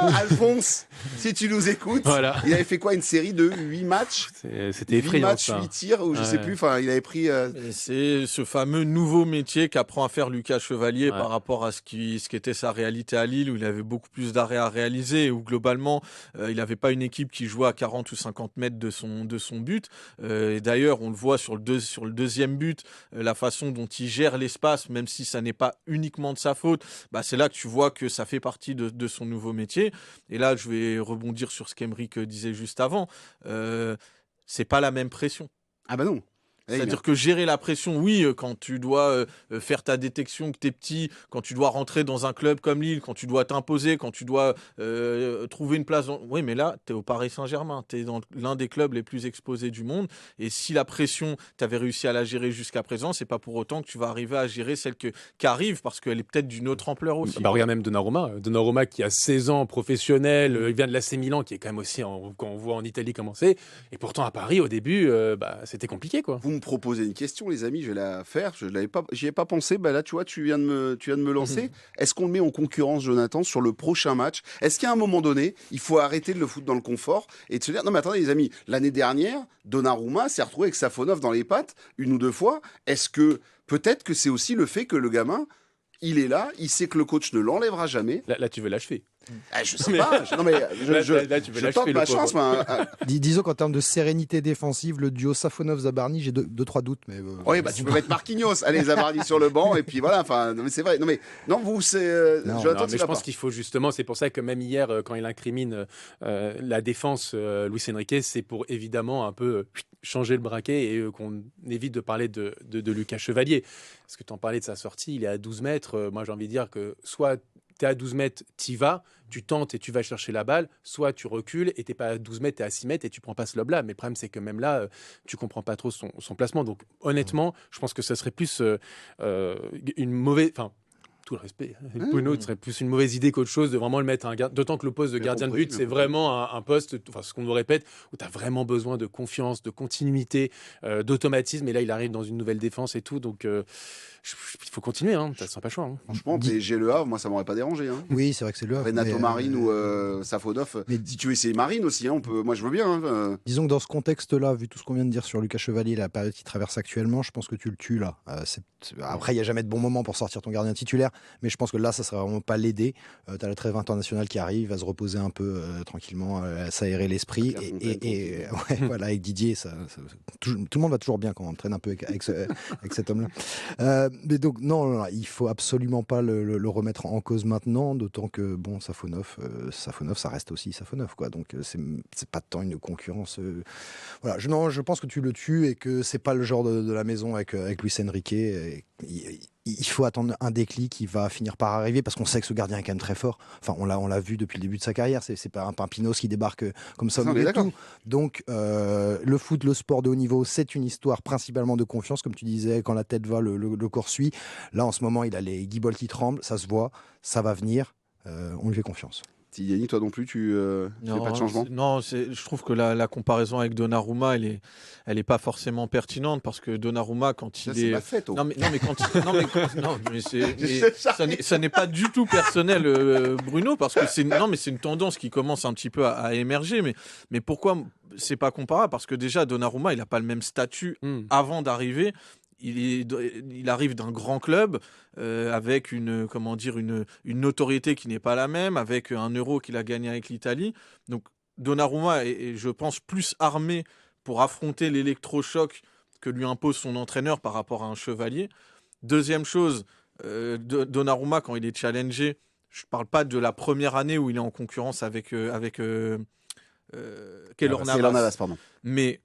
Alphonse, si tu nous écoutes, voilà. Il avait fait quoi, une série de 8 matchs C'était effrayant, 8 matchs, 8 tirs, ou je sais plus, enfin, il avait pris... C'est ce fameux nouveau métier qu'apprend à faire Lucas Chevalier par rapport à ce qu'était sa réalité à Lille, où il avait beaucoup plus d'arrêts à réaliser, où globalement, il n'avait pas une équipe qui joue à 40 ou 50 mètres de son but. Et d'ailleurs, on le voit sur le deuxième but, la façon dont il gère l'espace, même si ça n'est pas uniquement de sa faute, c'est là que tu vois que ça fait partie de son nouveau métier. Et là, je vais rebondir sur ce qu'Emeric disait juste avant. C'est pas la même pression. Ah bah non. C'est-à-dire que gérer la pression, oui, quand tu dois faire ta détection que t'es petit, quand tu dois rentrer dans un club comme Lille, quand tu dois t'imposer, quand tu dois trouver une place... Oui, mais là, t'es au Paris Saint-Germain, t'es dans l'un des clubs les plus exposés du monde, et si la pression, t'avais réussi à la gérer jusqu'à présent, c'est pas pour autant que tu vas arriver à gérer celle qui arrive, parce qu'elle est peut-être d'une autre ampleur aussi. Regarde même Donnarumma qui a 16 ans, professionnel, il vient de l'AC Milan, qui est quand même aussi, quand on voit en Italie comment c'est, et pourtant à Paris, au début, c'était compliqué, quoi. Vous me proposez une question, les amis, je vais la faire. J'y ai pas pensé. Là, tu vois, tu viens de me lancer. Est-ce qu'on le met en concurrence, Jonathan, sur le prochain match? Est-ce qu'à un moment donné, il faut arrêter de le foutre dans le confort et de se dire non, mais attendez, les amis, l'année dernière, Donnarumma s'est retrouvé avec Safonov dans les pattes 1 ou 2 fois. Est-ce que peut-être que c'est aussi le fait que le gamin, il est là, il sait que le coach ne l'enlèvera jamais. Là, tu veux l'achever. Je sais pas. Je tente ma chance. Disons qu'en termes de sérénité défensive, le duo Safonov-Zabarni, j'ai 2-3 doutes. Mais oui, tu peux mettre Marquinhos, allez, Zabarni sur le banc, et puis voilà. Enfin, mais c'est vrai. Je pense qu'il faut justement. C'est pour ça que même hier, quand il incrimine la défense, Luis Enrique, c'est pour évidemment un peu changer le braquet et qu'on évite de parler de Lucas Chevalier. Parce que tu en parlais de sa sortie, il est à 12 mètres. Moi, j'ai envie de dire que soit tu es à 12 mètres, tu y vas, tu tentes et tu vas chercher la balle, soit tu recules et tu n'es pas à 12 mètres, tu es à 6 mètres et tu prends pas ce lob-là. Mais le problème, c'est que même là, tu comprends pas trop son placement. Donc honnêtement, je pense que ça serait plus une mauvaise... Enfin, tout le respect. Bruno serait plus une mauvaise idée qu'autre chose de vraiment le mettre d'autant que le poste de gardien de but, c'est vraiment un poste, enfin ce qu'on nous répète, où tu as vraiment besoin de confiance, de continuité, d'automatisme. Et là, il arrive dans une nouvelle défense et tout. Donc, il faut continuer. Ça sent pas le choix. Franchement, PSG Le Havre, moi, ça m'aurait pas dérangé. Oui, c'est vrai que c'est Le Havre. Renato Marine ou Safonov. Si tu veux essayer Marine aussi, moi, je veux bien. Disons que dans ce contexte-là, vu tout ce qu'on vient de dire sur Lucas Chevalier, la période qu'il traverse actuellement, je pense que tu le tues là. Après, il n'y a jamais de bon moment pour sortir ton gardien titulaire, mais je pense que là, ça ne serait vraiment pas l'aider. Tu as la trêve internationale qui arrive, va se reposer un peu tranquillement, s'aérer l'esprit. Et voilà, avec Didier, tout le monde va toujours bien quand on entraîne un peu avec cet homme-là. Mais donc, non, il ne faut absolument pas le remettre en cause maintenant, d'autant que, bon, Safonov, ça reste aussi Safonov, quoi. Donc, c'est pas tant une concurrence. Voilà, je pense que tu le tues et que c'est pas le genre de la maison avec Luis Enrique. Il faut attendre un déclic qui va finir par arriver parce qu'on sait que ce gardien est quand même très fort. Enfin, on l'a vu depuis le début de sa carrière. C'est pas un Pinos qui débarque comme ça. Tout. Donc, le foot, le sport de haut niveau, c'est une histoire principalement de confiance, comme tu disais. Quand la tête va, le corps suit. Là, en ce moment, il a les guibolles qui tremblent. Ça se voit, ça va venir. On lui fait confiance. Yannick, toi non plus, tu fais pas de changement? Non, je trouve que la comparaison avec Donnarumma, elle est pas forcément pertinente parce que Donnarumma, quand il est. C'est ma fête, non mais ça n'est pas du tout personnel, Bruno, parce que c'est une tendance qui commence un petit peu à émerger. Mais pourquoi c'est pas comparable? Parce que déjà Donnarumma, il a pas le même statut avant d'arriver. Il arrive d'un grand club avec une notoriété qui n'est pas la même, avec un Euro qu'il a gagné avec l'Italie. Donc Donnarumma est, je pense, plus armé pour affronter l'électrochoc que lui impose son entraîneur par rapport à un Chevalier. Deuxième chose, Donnarumma, quand il est challengé, je ne parle pas de la première année où il est en concurrence avec Keylor Navas, pardon. Mais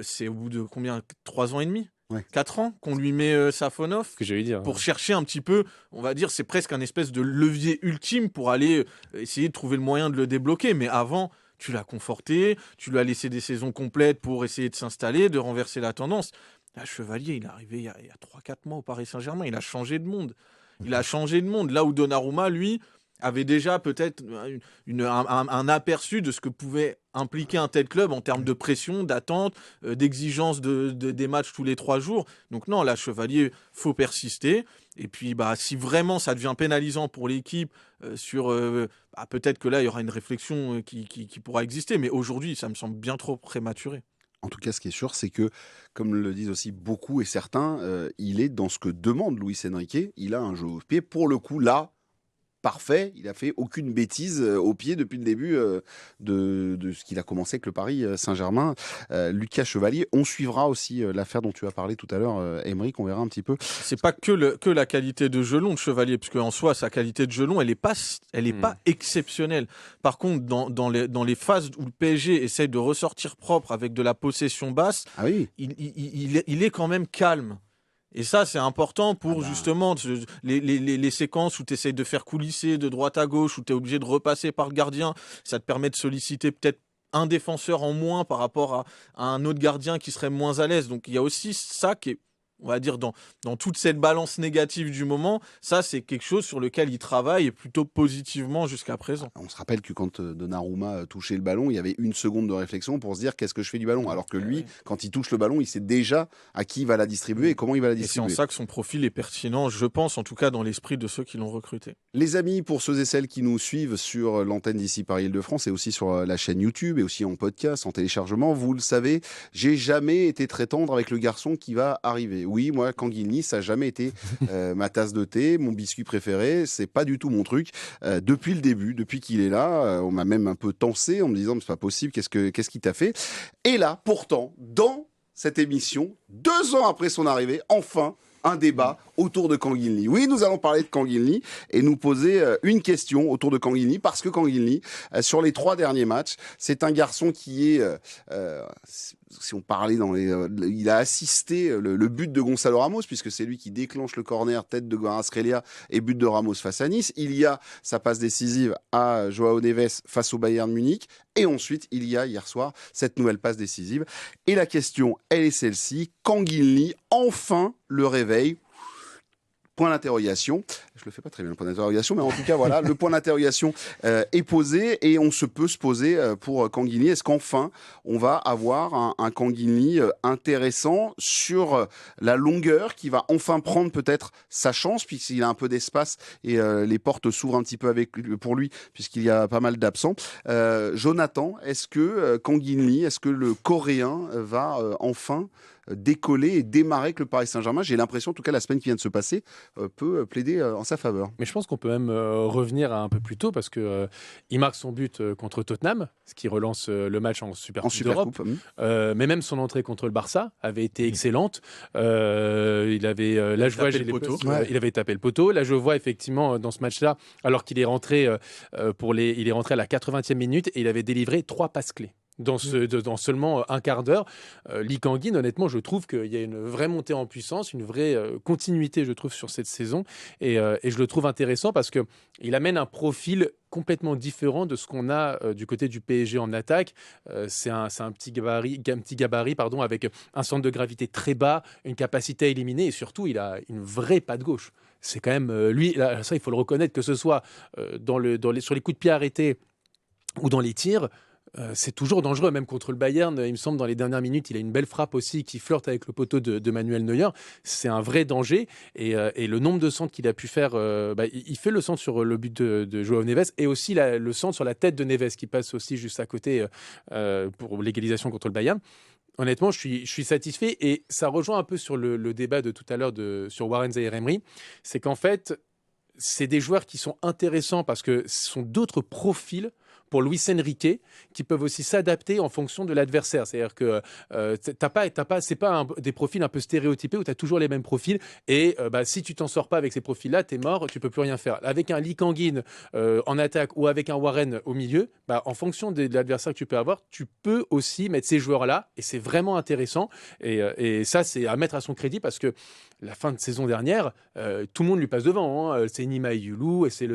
c'est au bout de combien? 3 ans et demi? 4 ans qu'on lui met Safonov que j'allais dire, pour chercher un petit peu, on va dire, c'est presque un espèce de levier ultime pour aller essayer de trouver le moyen de le débloquer. Mais avant, tu l'as conforté, tu lui as laissé des saisons complètes pour essayer de s'installer, de renverser la tendance. Là, Chevalier, il est arrivé il y a 3-4 mois au Paris Saint-Germain, il a changé de monde. Là où Donnarumma, lui, avait déjà peut-être un aperçu de ce que pouvait impliquer un tel club en termes de pression, d'attente, d'exigence des matchs tous les 3 jours. Donc non, là, Chevalier, faut persister. Et puis, si vraiment ça devient pénalisant pour l'équipe, peut-être que là, il y aura une réflexion qui pourra exister. Mais aujourd'hui, ça me semble bien trop prématuré. En tout cas, ce qui est sûr, c'est que, comme le disent aussi beaucoup et certains, il est dans ce que demande Luis Enrique. Il a un jeu au pied. Pour le coup, là, parfait, il a fait aucune bêtise au pied depuis le début de ce qu'il a commencé avec le Paris Saint-Germain. Lucas Chevalier, on suivra aussi l'affaire dont tu as parlé tout à l'heure, Aymeric, on verra un petit peu. C'est pas que la qualité de jeu long de Chevalier, parce qu'en soi, sa qualité de jeu long, elle est pas exceptionnelle. Par contre, dans les phases où le PSG essaye de ressortir propre avec de la possession basse, il est quand même calme. Et ça, c'est important pour justement les séquences où tu essayes de faire coulisser de droite à gauche, où tu es obligé de repasser par le gardien. Ça te permet de solliciter peut-être un défenseur en moins par rapport à un autre gardien qui serait moins à l'aise. Donc il y a aussi ça qui est, on va dire, dans toute cette balance négative du moment, ça c'est quelque chose sur lequel il travaille et plutôt positivement jusqu'à présent. On se rappelle que quand Donnarumma touchait le ballon, il y avait 1 seconde de réflexion pour se dire qu'est-ce que je fais du ballon, alors que lui, quand il touche le ballon, il sait déjà à qui il va la distribuer et comment il va la distribuer. Et c'est en ça que son profil est pertinent, je pense, en tout cas dans l'esprit de ceux qui l'ont recruté. Les amis, pour ceux et celles qui nous suivent sur l'antenne d'ici Paris Île-de-France et aussi sur la chaîne YouTube et aussi en podcast, en téléchargement, vous le savez, j'ai jamais été très tendre avec le garçon qui va arriver. Oui, moi, Canguilny, ça n'a jamais été ma tasse de thé, mon biscuit préféré. C'est pas du tout mon truc. Depuis le début, depuis qu'il est là, on m'a même un peu tensé en me disant mais c'est pas possible, qu'est-ce qu'il t'a fait? Et là, pourtant, dans cette émission, 2 ans après son arrivée, enfin, un débat autour de Canguilny. Oui, nous allons parler de Canguilny et nous poser une question autour de Canguilny parce que Canguilny, sur les 3 derniers matchs, c'est un garçon qui est, si on parlait il a assisté le but de Gonzalo Ramos puisque c'est lui qui déclenche le corner tête de Kvaratskhelia et but de Ramos face à Nice. Il y a sa passe décisive à Joao Neves face au Bayern Munich et ensuite il y a hier soir cette nouvelle passe décisive. Et la question, elle est celle-ci. Canguilny, enfin le réveil. Point d'interrogation. Je le fais pas très bien le point d'interrogation, mais en tout cas voilà, le point d'interrogation est posé et on peut se poser pour Kanguinli. Est-ce qu'enfin on va avoir un Kanguinli intéressant sur la longueur, qui va enfin prendre peut-être sa chance puisqu'il a un peu d'espace et les portes s'ouvrent un petit peu pour lui puisqu'il y a pas mal d'absents. Jonathan, est-ce que Kanguinli, est-ce que le Coréen va enfin décoller et démarrer avec le Paris Saint-Germain? J'ai l'impression, en tout cas, la semaine qui vient de se passer peut plaider en sa faveur. Mais je pense qu'on peut même revenir à un peu plus tôt parce que il marque son but contre Tottenham, ce qui relance le match en Super Coupe d'Europe. Mais même son entrée contre le Barça avait été excellente. Il avait il avait tapé le poteau. Là, je vois effectivement dans ce match-là, alors qu'il est rentré il est rentré à la 80e minute et il avait délivré 3 passes clés. Dans seulement un quart d'heure. Lee Kang-in, honnêtement, je trouve qu'il y a une vraie montée en puissance, une vraie continuité, je trouve, sur cette saison. Et je le trouve intéressant parce qu'il amène un profil complètement différent de ce qu'on a du côté du PSG en attaque. C'est un petit gabarit avec un centre de gravité très bas, une capacité à éliminer et surtout, il a une vraie patte gauche. C'est quand même lui, là, ça il faut le reconnaître, que ce soit sur les coups de pied arrêtés ou dans les tirs. C'est toujours dangereux, même contre le Bayern. Il me semble, dans les dernières minutes, il a une belle frappe aussi qui flirte avec le poteau de Manuel Neuer. C'est un vrai danger. Et le nombre de centres qu'il a pu faire, il fait le centre sur le but de Joao Neves et aussi le centre sur la tête de Neves qui passe aussi juste à côté pour l'égalisation contre le Bayern. Honnêtement, je suis satisfait et ça rejoint un peu sur le débat de tout à l'heure sur Warren Zaïre-Emery. C'est qu'en fait, c'est des joueurs qui sont intéressants parce que ce sont d'autres profils pour Luis Enrique, qui peuvent aussi s'adapter en fonction de l'adversaire. C'est-à-dire que c'est pas des profils un peu stéréotypés où tu as toujours les mêmes profils et si tu t'en sors pas avec ces profils-là, tu es mort, tu peux plus rien faire. Avec un Lee Kang-in en attaque ou avec un Warren au milieu, en fonction de l'adversaire que tu peux avoir, tu peux aussi mettre ces joueurs-là et c'est vraiment intéressant. Et ça, c'est à mettre à son crédit parce que la fin de saison dernière, tout le monde lui passe devant. Hein. C'est Nima Yulu et c'est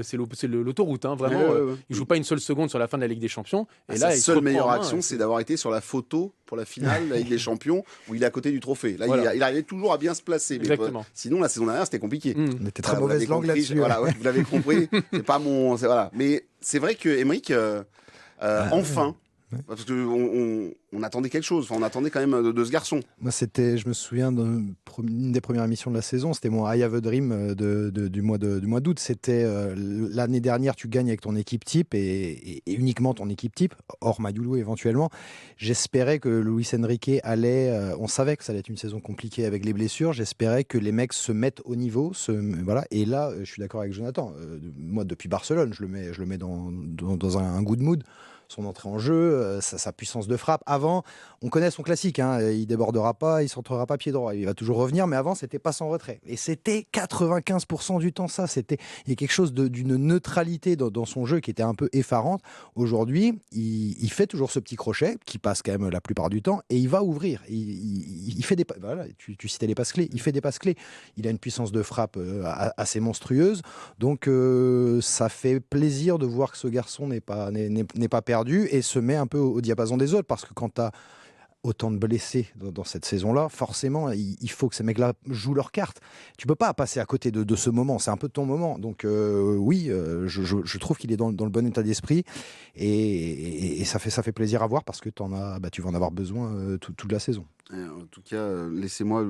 l'autoroute. Hein. Vraiment, il joue pas une seule seconde sur la fin de la Ligue des Champions. Et là, sa seule meilleure action, c'est d'avoir été sur la photo pour la finale de la Ligue des Champions où il est à côté du trophée. Là, il arrivait toujours à bien se placer. Exactement. Sinon, la saison dernière, c'était compliqué. On était très mauvaise langue là-dessus. Voilà, vous l'avez compris. C'est pas mon. Voilà. Mais c'est vrai que Aymeric, enfin. Ouais. Parce qu'on attendait quelque chose, on attendait quand même de ce garçon. Moi, je me souviens d'une des premières émissions de la saison, c'était mon I Have a Dream du mois d'août. C'était l'année dernière, tu gagnes avec ton équipe type et uniquement ton équipe type, hors Mayulu éventuellement. J'espérais que Luis Enrique on savait que ça allait être une saison compliquée avec les blessures, j'espérais que les mecs se mettent au niveau, voilà. Et là, je suis d'accord avec Jonathan. Moi, depuis Barcelone, je le mets dans un good mood. Son entrée en jeu, sa puissance de frappe. Avant, on connaît son classique, hein, il débordera pas, il centrera pas pied droit, il va toujours revenir, mais avant, c'était pas sans retrait. Et c'était 95% du temps ça. Il y a quelque chose d'une neutralité dans son jeu qui était un peu effarante. Aujourd'hui, il fait toujours ce petit crochet, qui passe quand même la plupart du temps, et il va ouvrir. Il fait voilà, tu citais les passes clés, il fait des passes clés. Il a une puissance de frappe assez monstrueuse, donc ça fait plaisir de voir que ce garçon n'est pas perdu et se met un peu au diapason des autres, parce que quand tu as autant de blessés dans cette saison-là, forcément, il faut que ces mecs-là jouent leur carte. Tu peux pas passer à côté de ce moment, c'est un peu ton moment. Donc je trouve qu'il est dans le bon état d'esprit et ça fait plaisir à voir parce que tu vas en avoir besoin toute la saison. En tout cas, laissez-moi,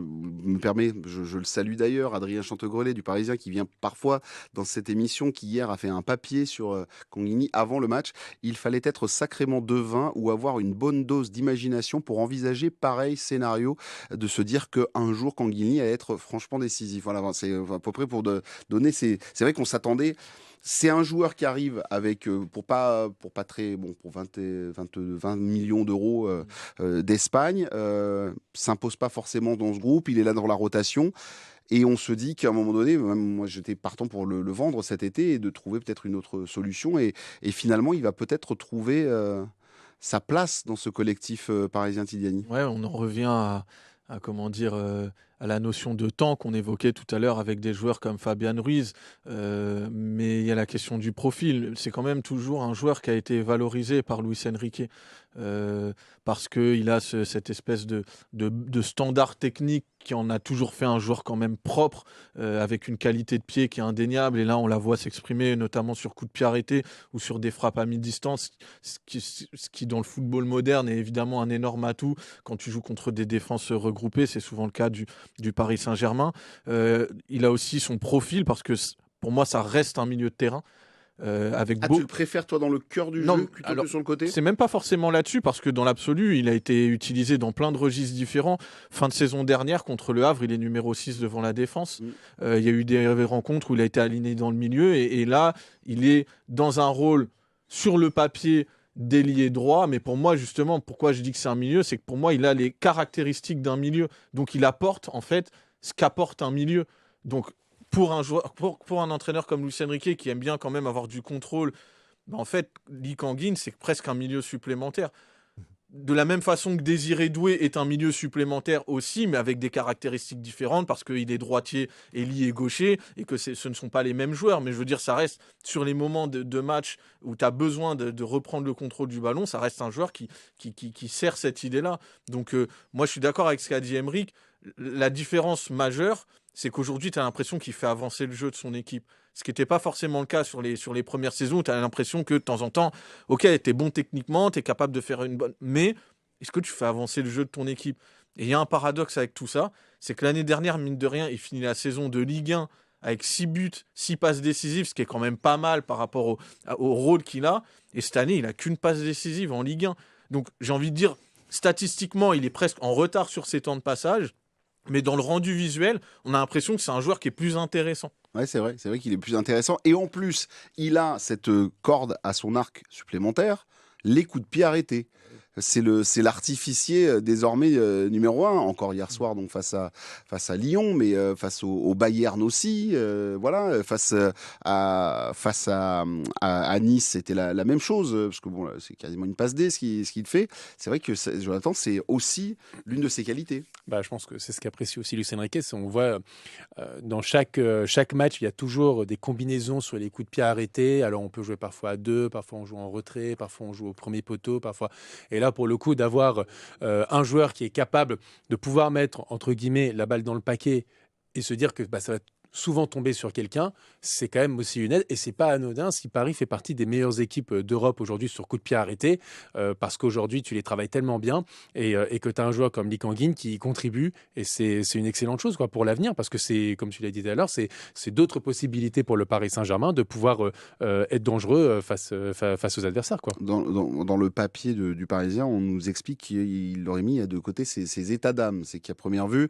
je le salue d'ailleurs, Adrien Chantegrelet du Parisien, qui vient parfois dans cette émission, qui hier a fait un papier sur Kanguinli avant le match. Il fallait être sacrément devin ou avoir une bonne dose d'imagination pour envisager pareil scénario, de se dire qu'un jour Kanguinli allait être franchement décisif. Voilà, c'est à peu près pour donner. C'est vrai qu'on s'attendait. C'est un joueur qui arrive avec, pour 20 millions d'euros d'Espagne, s'impose pas forcément dans ce groupe, il est là dans la rotation. Et on se dit qu'à un moment donné, même moi j'étais partant pour le vendre cet été et de trouver peut-être une autre solution. Et finalement, il va peut-être trouver sa place dans ce collectif parisien Tidiani. Ouais, on en revient à comment dire, à la notion de temps qu'on évoquait tout à l'heure avec des joueurs comme Fabian Ruiz, mais il y a la question du profil. C'est quand même toujours un joueur qui a été valorisé par Luis Enrique, parce qu'il a cette espèce de standard technique qui en a toujours fait un joueur quand même propre, avec une qualité de pied qui est indéniable, et là on la voit s'exprimer notamment sur coups de pied arrêtés ou sur des frappes à mi-distance, ce qui dans le football moderne est évidemment un énorme atout quand tu joues contre des défenses regroupées. C'est souvent le cas du Paris Saint-Germain. Il a aussi son profil, parce que pour moi ça reste un milieu de terrain. Tu le préfères toi dans le cœur du jeu plutôt que sur le côté ? C'est même pas forcément là-dessus, parce que dans l'absolu, il a été utilisé dans plein de registres différents. Fin de saison dernière, contre Le Havre, il est numéro 6 devant la défense. Il y a eu des rencontres où il a été aligné dans le milieu, et là, il est dans un rôle sur le papier d'ailier droit, mais pour moi, justement, pourquoi je dis que c'est un milieu, c'est que pour moi, il a les caractéristiques d'un milieu. Donc, il apporte, en fait, ce qu'apporte un milieu. Donc, pour un entraîneur comme Luis Enrique qui aime bien quand même avoir du contrôle, en fait, Lee Kang-in, c'est presque un milieu supplémentaire. De la même façon que Désiré Doué est un milieu supplémentaire aussi, mais avec des caractéristiques différentes, parce qu'il est droitier, Elie est gaucher, et que ce ne sont pas les mêmes joueurs. Mais je veux dire, ça reste sur les moments de match où tu as besoin de reprendre le contrôle du ballon, ça reste un joueur qui sert cette idée-là. Donc moi, je suis d'accord avec ce qu'a dit Aymeric. La différence majeure, c'est qu'aujourd'hui, tu as l'impression qu'il fait avancer le jeu de son équipe. Ce qui n'était pas forcément le cas sur les premières saisons, où tu as l'impression que de temps en temps, ok, tu es bon techniquement, tu es capable de faire une bonne... Mais est-ce que tu fais avancer le jeu de ton équipe ? Et il y a un paradoxe avec tout ça, c'est que l'année dernière, mine de rien, il finit la saison de Ligue 1 avec 6 buts, 6 passes décisives, ce qui est quand même pas mal par rapport au rôle qu'il a. Et cette année, il n'a qu'une passe décisive en Ligue 1. Donc j'ai envie de dire, statistiquement, il est presque en retard sur ses temps de passage. Mais dans le rendu visuel, on a l'impression que c'est un joueur qui est plus intéressant. Ouais, c'est vrai qu'il est plus intéressant. Et en plus, il a cette corde à son arc supplémentaire, les coups de pied arrêtés. C'est l'artificier désormais numéro 1, encore hier soir donc face à Lyon, mais face au Bayern aussi, voilà, face à Nice, c'était la même chose, parce que bon, c'est quasiment une passe D ce qu'il fait. C'est vrai que Jonathan, c'est aussi l'une de ses qualités. Je pense que c'est ce qu'apprécie aussi Luis Enrique. On voit dans chaque match, il y a toujours des combinaisons sur les coups de pied arrêtés. Alors on peut jouer parfois à 2, parfois on joue en retrait, parfois on joue au premier poteau, parfois. Et là, pour le coup, d'avoir un joueur qui est capable de pouvoir mettre, entre guillemets, la balle dans le paquet et se dire que ça va souvent tomber sur quelqu'un, c'est quand même aussi une aide. Et c'est pas anodin si Paris fait partie des meilleures équipes d'Europe aujourd'hui sur coup de pied arrêté, parce qu'aujourd'hui, tu les travailles tellement bien et que tu as un joueur comme Lee Kang-in qui y contribue. Et c'est une excellente chose pour l'avenir, parce que c'est, comme tu l'as dit tout à l'heure, c'est d'autres possibilités pour le Paris Saint-Germain de pouvoir être dangereux face aux adversaires. Dans le papier du Parisien, on nous explique qu'il aurait mis de côté ses états d'âme. C'est qu'à première vue,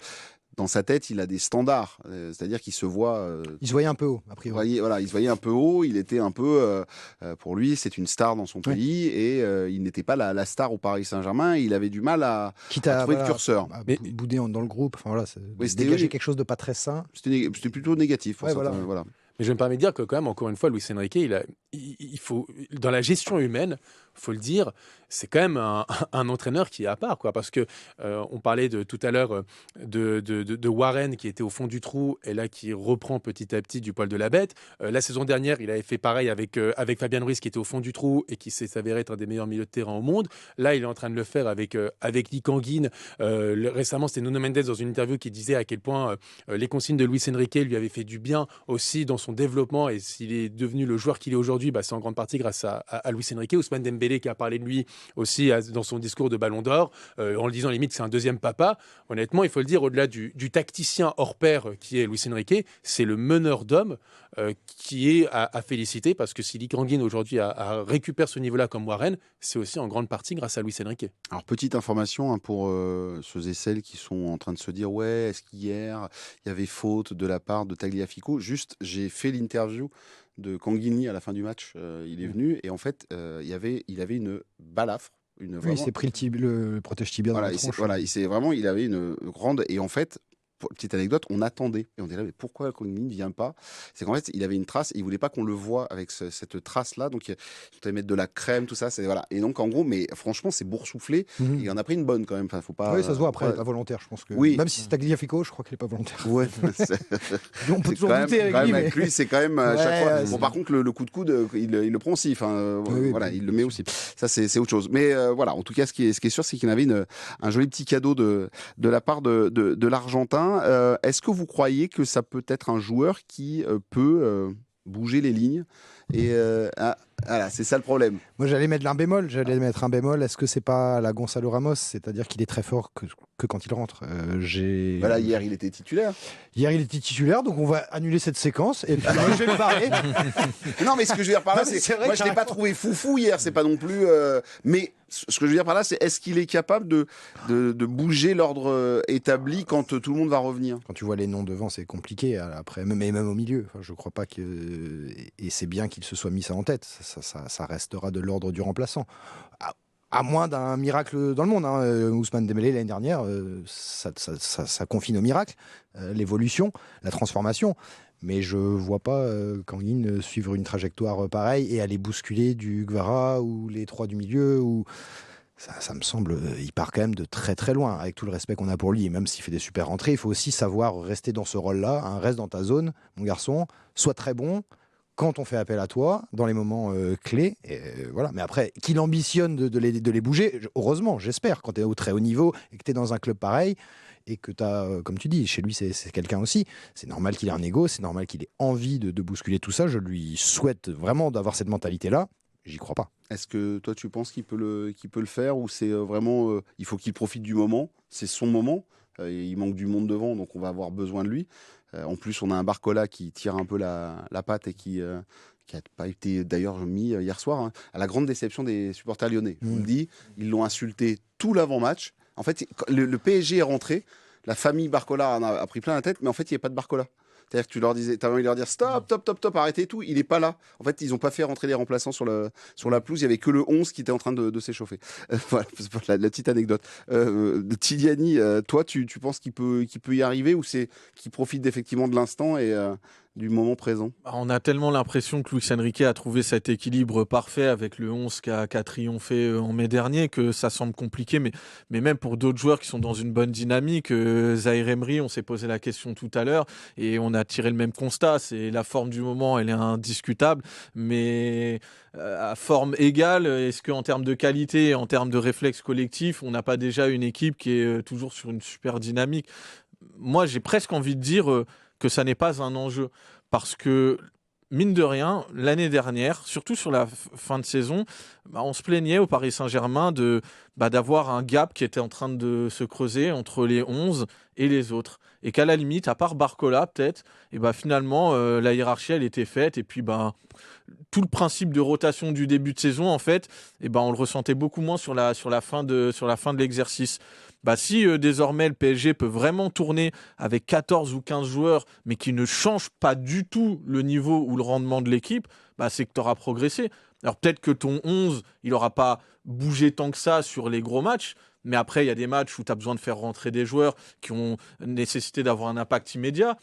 dans sa tête, il a des standards, c'est-à-dire qu'il se voit... Il se voyait un peu haut, a priori. Il se voyait un peu haut, il était un peu... pour lui, c'est une star dans son pays, et il n'était pas la star au Paris Saint-Germain, il avait du mal à trouver le curseur. Bouder dans le groupe, dégager quelque chose de pas très sain. C'était plutôt négatif. Voilà. Mais je me permets de dire que quand même, encore une fois, Luis Enrique, il faut, dans la gestion humaine, il faut le dire, c'est quand même un entraîneur qui est à part, parce que on parlait tout à l'heure de Warren qui était au fond du trou et là qui reprend petit à petit du poil de la bête. La saison dernière, il avait fait pareil avec Fabian Ruiz qui était au fond du trou et qui s'est avéré être un des meilleurs milieux de terrain au monde. Là, il est en train de le faire avec Lee Kang-in. Récemment, c'était Nuno Mendes dans une interview qui disait à quel point les consignes de Luis Enrique lui avaient fait du bien aussi dans son développement, et s'il est devenu le joueur qu'il est aujourd'hui, c'est en grande partie grâce à Luis Enrique. Ousmane Dembélé qui a parlé de lui aussi dans son discours de Ballon d'Or, en le disant limite c'est un deuxième papa. Honnêtement, il faut le dire, au-delà du tacticien hors pair qui est Luis Enrique, c'est le meneur d'hommes qui est à féliciter, parce que si Lee Kang-in aujourd'hui récupère ce niveau-là comme Warren, c'est aussi en grande partie grâce à Luis Enrique. Alors petite information pour ceux et celles qui sont en train de se dire est-ce qu'hier il y avait faute de la part de Tagliafico. Juste, j'ai fait l'interview de Kang-in à la fin du match, il est venu et en fait il avait une balafre. Il s'est pris le protège tibia dans la tronche. Il avait une grande, et en fait petite anecdote, on attendait et on disait là, mais pourquoi Kang In ne vient pas? C'est qu'en fait, il avait une trace et il voulait pas qu'on le voie avec cette trace-là, donc il fallait mettre de la crème, tout ça, voilà. Et donc en gros, mais franchement, c'est boursouflé. Et il en a pris une bonne quand même. Enfin, faut pas. Oui, ça se voit après, il n'est pas volontaire, je pense que. Oui. Même si c'est Tagliafico, je crois qu'il n'est pas volontaire. Ouais. On peut toujours douter avec lui. C'est quand même à chaque fois. Bon, par contre, le coup de coude, il le prend aussi. Enfin, voilà, il le met aussi. Ça, c'est autre chose. Mais voilà, en tout cas, ce qui est sûr, c'est qu'il avait un joli petit cadeau de la part de l'Argentin. Est-ce que vous croyez que ça peut être un joueur qui peut bouger les lignes et voilà, c'est ça le problème. Moi, j'allais mettre un bémol. Est-ce que c'est pas la Gonzalo Ramos? C'est-à-dire qu'il est très fort que quand il rentre. Voilà, hier, il était titulaire. Donc on va annuler cette séquence. Et puis moi, je vais me barrer. Non, mais ce que je veux dire par là, c'est moi, je l'ai pas trouvé foufou hier. C'est pas non plus. Mais ce que je veux dire par là, c'est est-ce qu'il est capable de bouger l'ordre établi quand tout le monde va revenir? Quand tu vois les noms devant, c'est compliqué. Après, même au milieu. Enfin, je crois pas que. Et c'est bien qu'il se soit mis ça en tête. Ça restera de l'ordre du remplaçant. À moins d'un miracle dans le monde. Ousmane Dembélé, l'année dernière, ça confine au miracle. L'évolution, la transformation. Mais je ne vois pas Kang In suivre une trajectoire pareille et aller bousculer du Guevara ou les trois du milieu. Ça me semble, il part quand même de très très loin, avec tout le respect qu'on a pour lui. Et même s'il fait des super rentrées, il faut aussi savoir rester dans ce rôle-là. Reste dans ta zone, mon garçon. Sois très bon quand on fait appel à toi, dans les moments clés. Et voilà. Mais après, qu'il ambitionne de les bouger, heureusement, j'espère, quand tu es au très haut niveau et que tu es dans un club pareil, et que tu as, comme tu dis, chez lui, c'est quelqu'un aussi. C'est normal qu'il ait un ego, c'est normal qu'il ait envie de bousculer tout ça. Je lui souhaite vraiment d'avoir cette mentalité-là. J'y crois pas. Est-ce que toi, tu penses qu'il peut le faire, ou c'est vraiment, il faut qu'il profite du moment, c'est son moment, il manque du monde devant, donc on va avoir besoin de lui. En plus, on a un Barcola qui tire un peu la patte et qui n'a pas été d'ailleurs mis hier soir, à la grande déception des supporters lyonnais. Je vous le dis, ils l'ont insulté tout l'avant-match. En fait, le PSG est rentré, la famille Barcola a pris plein la tête, mais en fait, il n'y a pas de Barcola. C'est-à-dire que tu as envie de leur dire stop, arrêtez tout, il n'est pas là. En fait, ils n'ont pas fait rentrer les remplaçants sur la pelouse, il n'y avait que le 11 qui était en train de s'échauffer. Voilà, c'est la petite anecdote. Tidiani, toi, tu penses qu'il peut y arriver, ou c'est qu'il profite effectivement de l'instant et du moment présent? On a tellement l'impression que Luis Enrique a trouvé cet équilibre parfait avec le 11 qui a triomphé en mai dernier, que ça semble compliqué, mais même pour d'autres joueurs qui sont dans une bonne dynamique, Zaïre Emery, on s'est posé la question tout à l'heure et on a tiré le même constat, c'est la forme du moment, elle est indiscutable, mais à forme égale, est-ce qu'en termes de qualité, en termes de réflexe collectif, on n'a pas déjà une équipe qui est toujours sur une super dynamique? Moi, j'ai presque envie de dire que ça n'est pas un enjeu. Parce que, mine de rien, l'année dernière, surtout sur la fin de saison, on se plaignait au Paris Saint-Germain d'avoir un gap qui était en train de se creuser entre les 11 et les autres. Et qu'à la limite, à part Barcola, peut-être, finalement, la hiérarchie, elle était faite. Et puis, tout le principe de rotation du début de saison, en fait, on le ressentait beaucoup moins sur la fin de l'exercice. Si désormais le PSG peut vraiment tourner avec 14 ou 15 joueurs, mais qui ne changent pas du tout le niveau ou le rendement de l'équipe, c'est que tu auras progressé. Alors peut-être que ton 11, il n'aura pas bougé tant que ça sur les gros matchs, mais après, il y a des matchs où tu as besoin de faire rentrer des joueurs qui ont nécessité d'avoir un impact immédiat.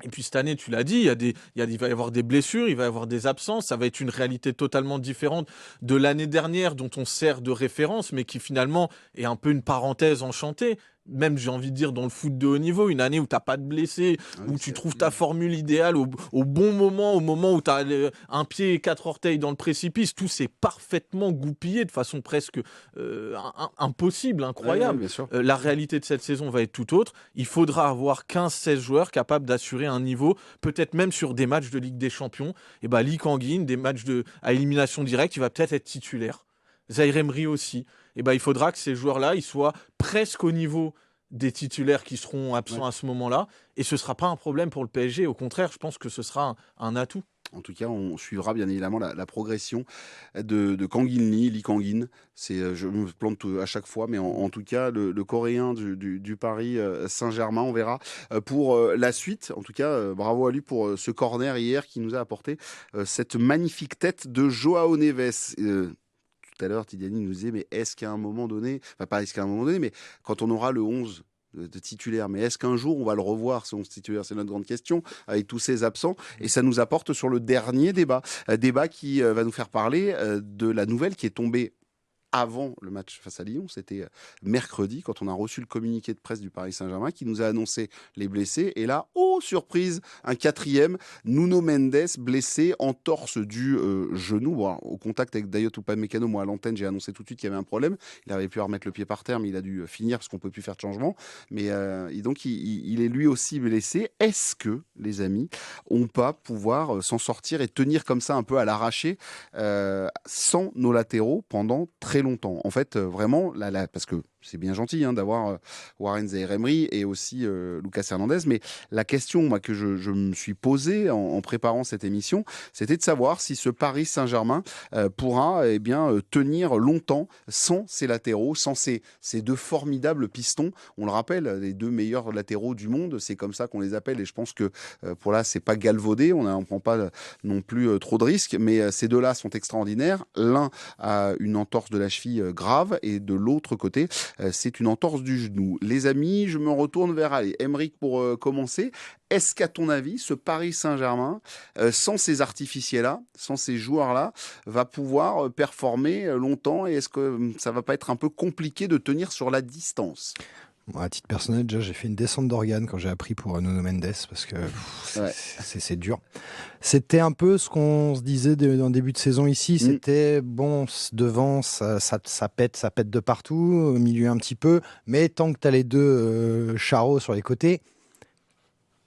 Et puis cette année, tu l'as dit, il va y avoir des blessures, il va y avoir des absences, ça va être une réalité totalement différente de l'année dernière dont on sert de référence, mais qui finalement est un peu une parenthèse enchantée. Même, j'ai envie de dire, dans le foot de haut niveau, une année où tu n'as pas de blessés, où tu trouves ta formule idéale au bon moment, au moment où tu as un pied et 4 orteils dans le précipice, tout s'est parfaitement goupillé de façon presque impossible, incroyable. Bien sûr. La réalité de cette saison va être tout autre. Il faudra avoir 15-16 joueurs capables d'assurer un niveau, peut-être même sur des matchs de Ligue des Champions. Et Lee Kang In, des matchs à élimination directe, il va peut-être être titulaire. Zaïre Emery aussi. Il faudra que ces joueurs-là, ils soient presque au niveau des titulaires qui seront absents à ce moment-là. Et ce ne sera pas un problème pour le PSG. Au contraire, je pense que ce sera un atout. En tout cas, on suivra bien évidemment la progression de Kang In Lee Kang In. Je me plante à chaque fois, mais en tout cas, le Coréen du Paris Saint-Germain, on verra pour la suite. En tout cas, bravo à lui pour ce corner hier qui nous a apporté cette magnifique tête de Joao Neves. Tout à l'heure, Tidiani nous disait, mais est-ce qu'à un moment donné, enfin pas est-ce qu'à un moment donné, mais quand on aura le 11 de titulaire, mais est-ce qu'un jour on va le revoir, son titulaire? C'est notre grande question, avec tous ces absents. Et ça nous apporte sur le dernier débat qui va nous faire parler de la nouvelle qui est tombée avant le match face à Lyon. C'était mercredi, quand on a reçu le communiqué de presse du Paris Saint-Germain qui nous a annoncé les blessés. Et là, surprise, un 4e, Nuno Mendes, blessé, entorse du genou. Bon, au contact avec Dayot Upamecano, moi à l'antenne, j'ai annoncé tout de suite qu'il y avait un problème. Il avait pu remettre le pied par terre, mais il a dû finir parce qu'on ne peut plus faire de changement. Mais et donc, il est lui aussi blessé. Est-ce que, les amis, on va pouvoir s'en sortir et tenir comme ça un peu à l'arraché sans nos latéraux pendant très longtemps? En fait, vraiment, parce que c'est bien gentil d'avoir Warren Zaïre-Emery et aussi Lucas Hernandez, mais la question que je me suis posée en préparant cette émission, c'était de savoir si ce Paris Saint-Germain pourra tenir longtemps sans ses latéraux, sans ces deux formidables pistons. On le rappelle, les 2 meilleurs latéraux du monde, c'est comme ça qu'on les appelle, et je pense que pour là, c'est pas galvaudé, on ne prend pas non plus trop de risques, mais ces deux-là sont extraordinaires. L'un a une entorse de la cheville grave, et de l'autre côté, c'est une entorse du genou. Les amis, je me retourne vers Aymeric pour commencer. Est-ce qu'à ton avis, ce Paris Saint-Germain, sans ces artificiels-là, sans ces joueurs-là, va pouvoir performer longtemps, et est-ce que ça va pas être un peu compliqué de tenir sur la distance? Moi, à titre personnel, déjà, j'ai fait une descente d'organes quand j'ai appris pour Nuno Mendes, parce que c'est dur. C'était un peu ce qu'on se disait en début de saison ici. C'était bon, devant, ça pète de partout, au milieu un petit peu, mais tant que tu as les 2 charros sur les côtés,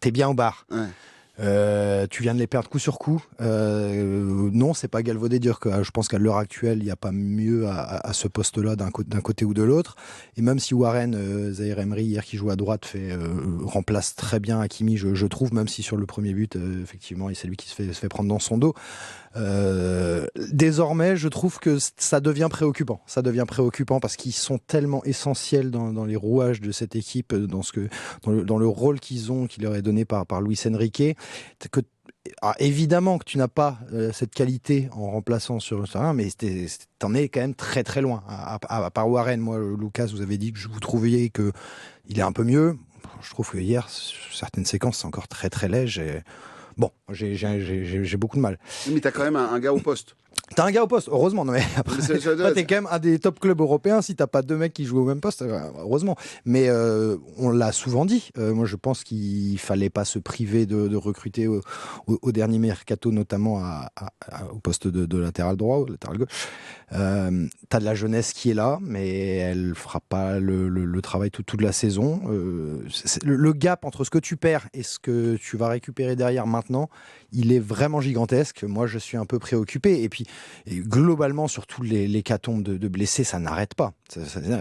t'es bien au bar. Ouais. Tu viens de les perdre coup sur coup. Non, c'est pas galvaudé de dire que je pense qu'à l'heure actuelle, il n'y a pas mieux à ce poste-là d'un côté ou de l'autre. Et même si Warren Zaïre-Emery, hier qui joue à droite, remplace très bien Hakimi, je trouve, même si sur le premier but, effectivement, c'est lui qui se fait prendre dans son dos. Désormais, je trouve que ça devient préoccupant. Ça devient préoccupant parce qu'ils sont tellement essentiels dans les rouages de cette équipe, dans le rôle qui leur est donné par Luis Enrique. Évidemment que tu n'as pas cette qualité en remplaçant sur le terrain, mais t'en es quand même très très loin. À part Warren, moi, Lucas, vous avez dit que vous trouviez qu'il est un peu mieux. Je trouve que hier, sur certaines séquences, c'est encore très très léger. Bon, j'ai beaucoup de mal. Mais t'as quand même un gars au poste. T'as un gars au poste, heureusement. Non, mais après, t'es quand même un des top clubs européens si t'as pas 2 mecs qui jouent au même poste, heureusement. Mais on l'a souvent dit. Moi, je pense qu'il fallait pas se priver de recruter au dernier mercato, notamment au poste de latéral droit ou latéral gauche. T'as de la jeunesse qui est là, mais elle fera pas le travail toute la saison. Le gap entre ce que tu perds et ce que tu vas récupérer derrière maintenant, il est vraiment gigantesque. Moi, je suis un peu préoccupé. Et puis, globalement, sur tous les hécatombes de blessés, ça n'arrête pas.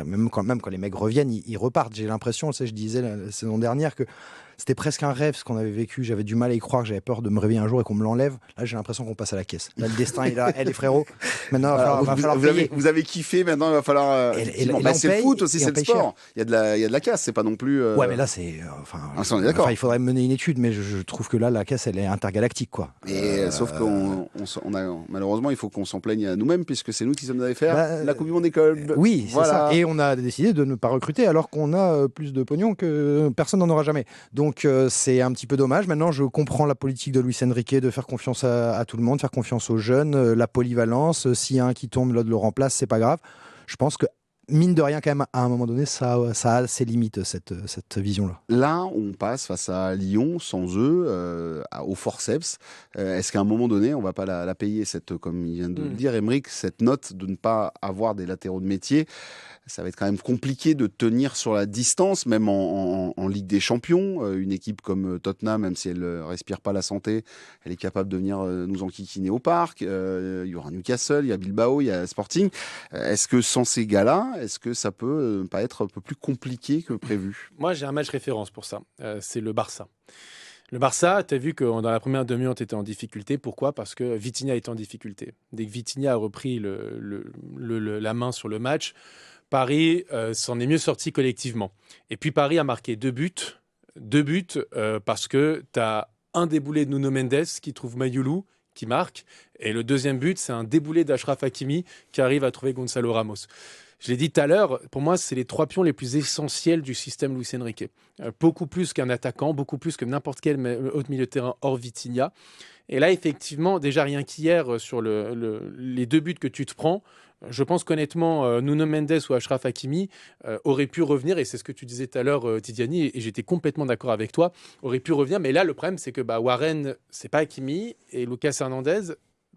Même quand les mecs reviennent, ils repartent. J'ai l'impression, je disais la saison dernière que c'était presque un rêve ce qu'on avait vécu. J'avais du mal à y croire, j'avais peur de me réveiller un jour et qu'on me l'enlève. Là, j'ai l'impression qu'on passe à la caisse. Là, le destin est là. Les frérots, maintenant, il va falloir payer. Vous avez kiffé, maintenant, il va falloir... c'est le foot aussi, c'est le sport. Il y a de la casse, c'est pas non plus... Ouais, mais là, c'est... on est d'accord. Il faudrait mener une étude, mais je trouve que là, la caisse, elle est intergalactique, quoi. Et sauf malheureusement, il faut qu'on s'en plaigne à nous-mêmes, puisque c'est nous qui sommes allés faire la Coupe du Monde des clubs. Oui, voilà. C'est ça. Et on a décidé de ne pas recruter, alors qu'on a plus de pognon que personne n'en aura jamais. Donc, c'est un petit peu dommage. Maintenant, je comprends la politique de Luis Enrique de faire confiance à tout le monde, faire confiance aux jeunes, la polyvalence. S'il y a un qui tombe, l'autre le remplace, c'est pas grave. Je pense que, mine de rien, quand même, à un moment donné, ça a ses limites, cette vision-là. Là, on passe face à Lyon, sans eux, au forceps. Est-ce qu'à un moment donné, on ne va pas la payer, comme il vient de le dire, Aymeric, cette note de ne pas avoir des latéraux de métier? Ça va être quand même compliqué de tenir sur la distance, même en Ligue des Champions. Une équipe comme Tottenham, même si elle ne respire pas la santé, elle est capable de venir nous enquiquiner au parc. Il y aura Newcastle, il y a Bilbao, il y a Sporting. Est-ce que sans ces gars-là, est-ce que ça peut pas être un peu plus compliqué que prévu? Moi, j'ai un match référence pour ça. C'est le Barça. Le Barça, tu as vu que dans la première demi-heure, tu étais en difficulté. Pourquoi? Parce que Vitinha était en difficulté. Dès que Vitinha a repris la main sur le match, Paris s'en est mieux sorti collectivement. Et puis Paris a marqué 2 buts parce que tu as un déboulé de Nuno Mendes qui trouve Mayoulou, qui marque. Et le deuxième but, c'est un déboulé d'Achraf Hakimi qui arrive à trouver Gonzalo Ramos. Je l'ai dit tout à l'heure, pour moi, c'est les 3 pions les plus essentiels du système Luis Enrique. Beaucoup plus qu'un attaquant, beaucoup plus que n'importe quel autre milieu de terrain hors Vitinha. Et là, effectivement, déjà rien qu'hier, sur les 2 buts que tu te prends, je pense qu'honnêtement, Nuno Mendes ou Achraf Hakimi auraient pu revenir, et c'est ce que tu disais tout à l'heure, Tidiane, et j'étais complètement d'accord avec toi, auraient pu revenir. Mais là, le problème, c'est que Warren, c'est pas Hakimi, et Lucas Hernandez,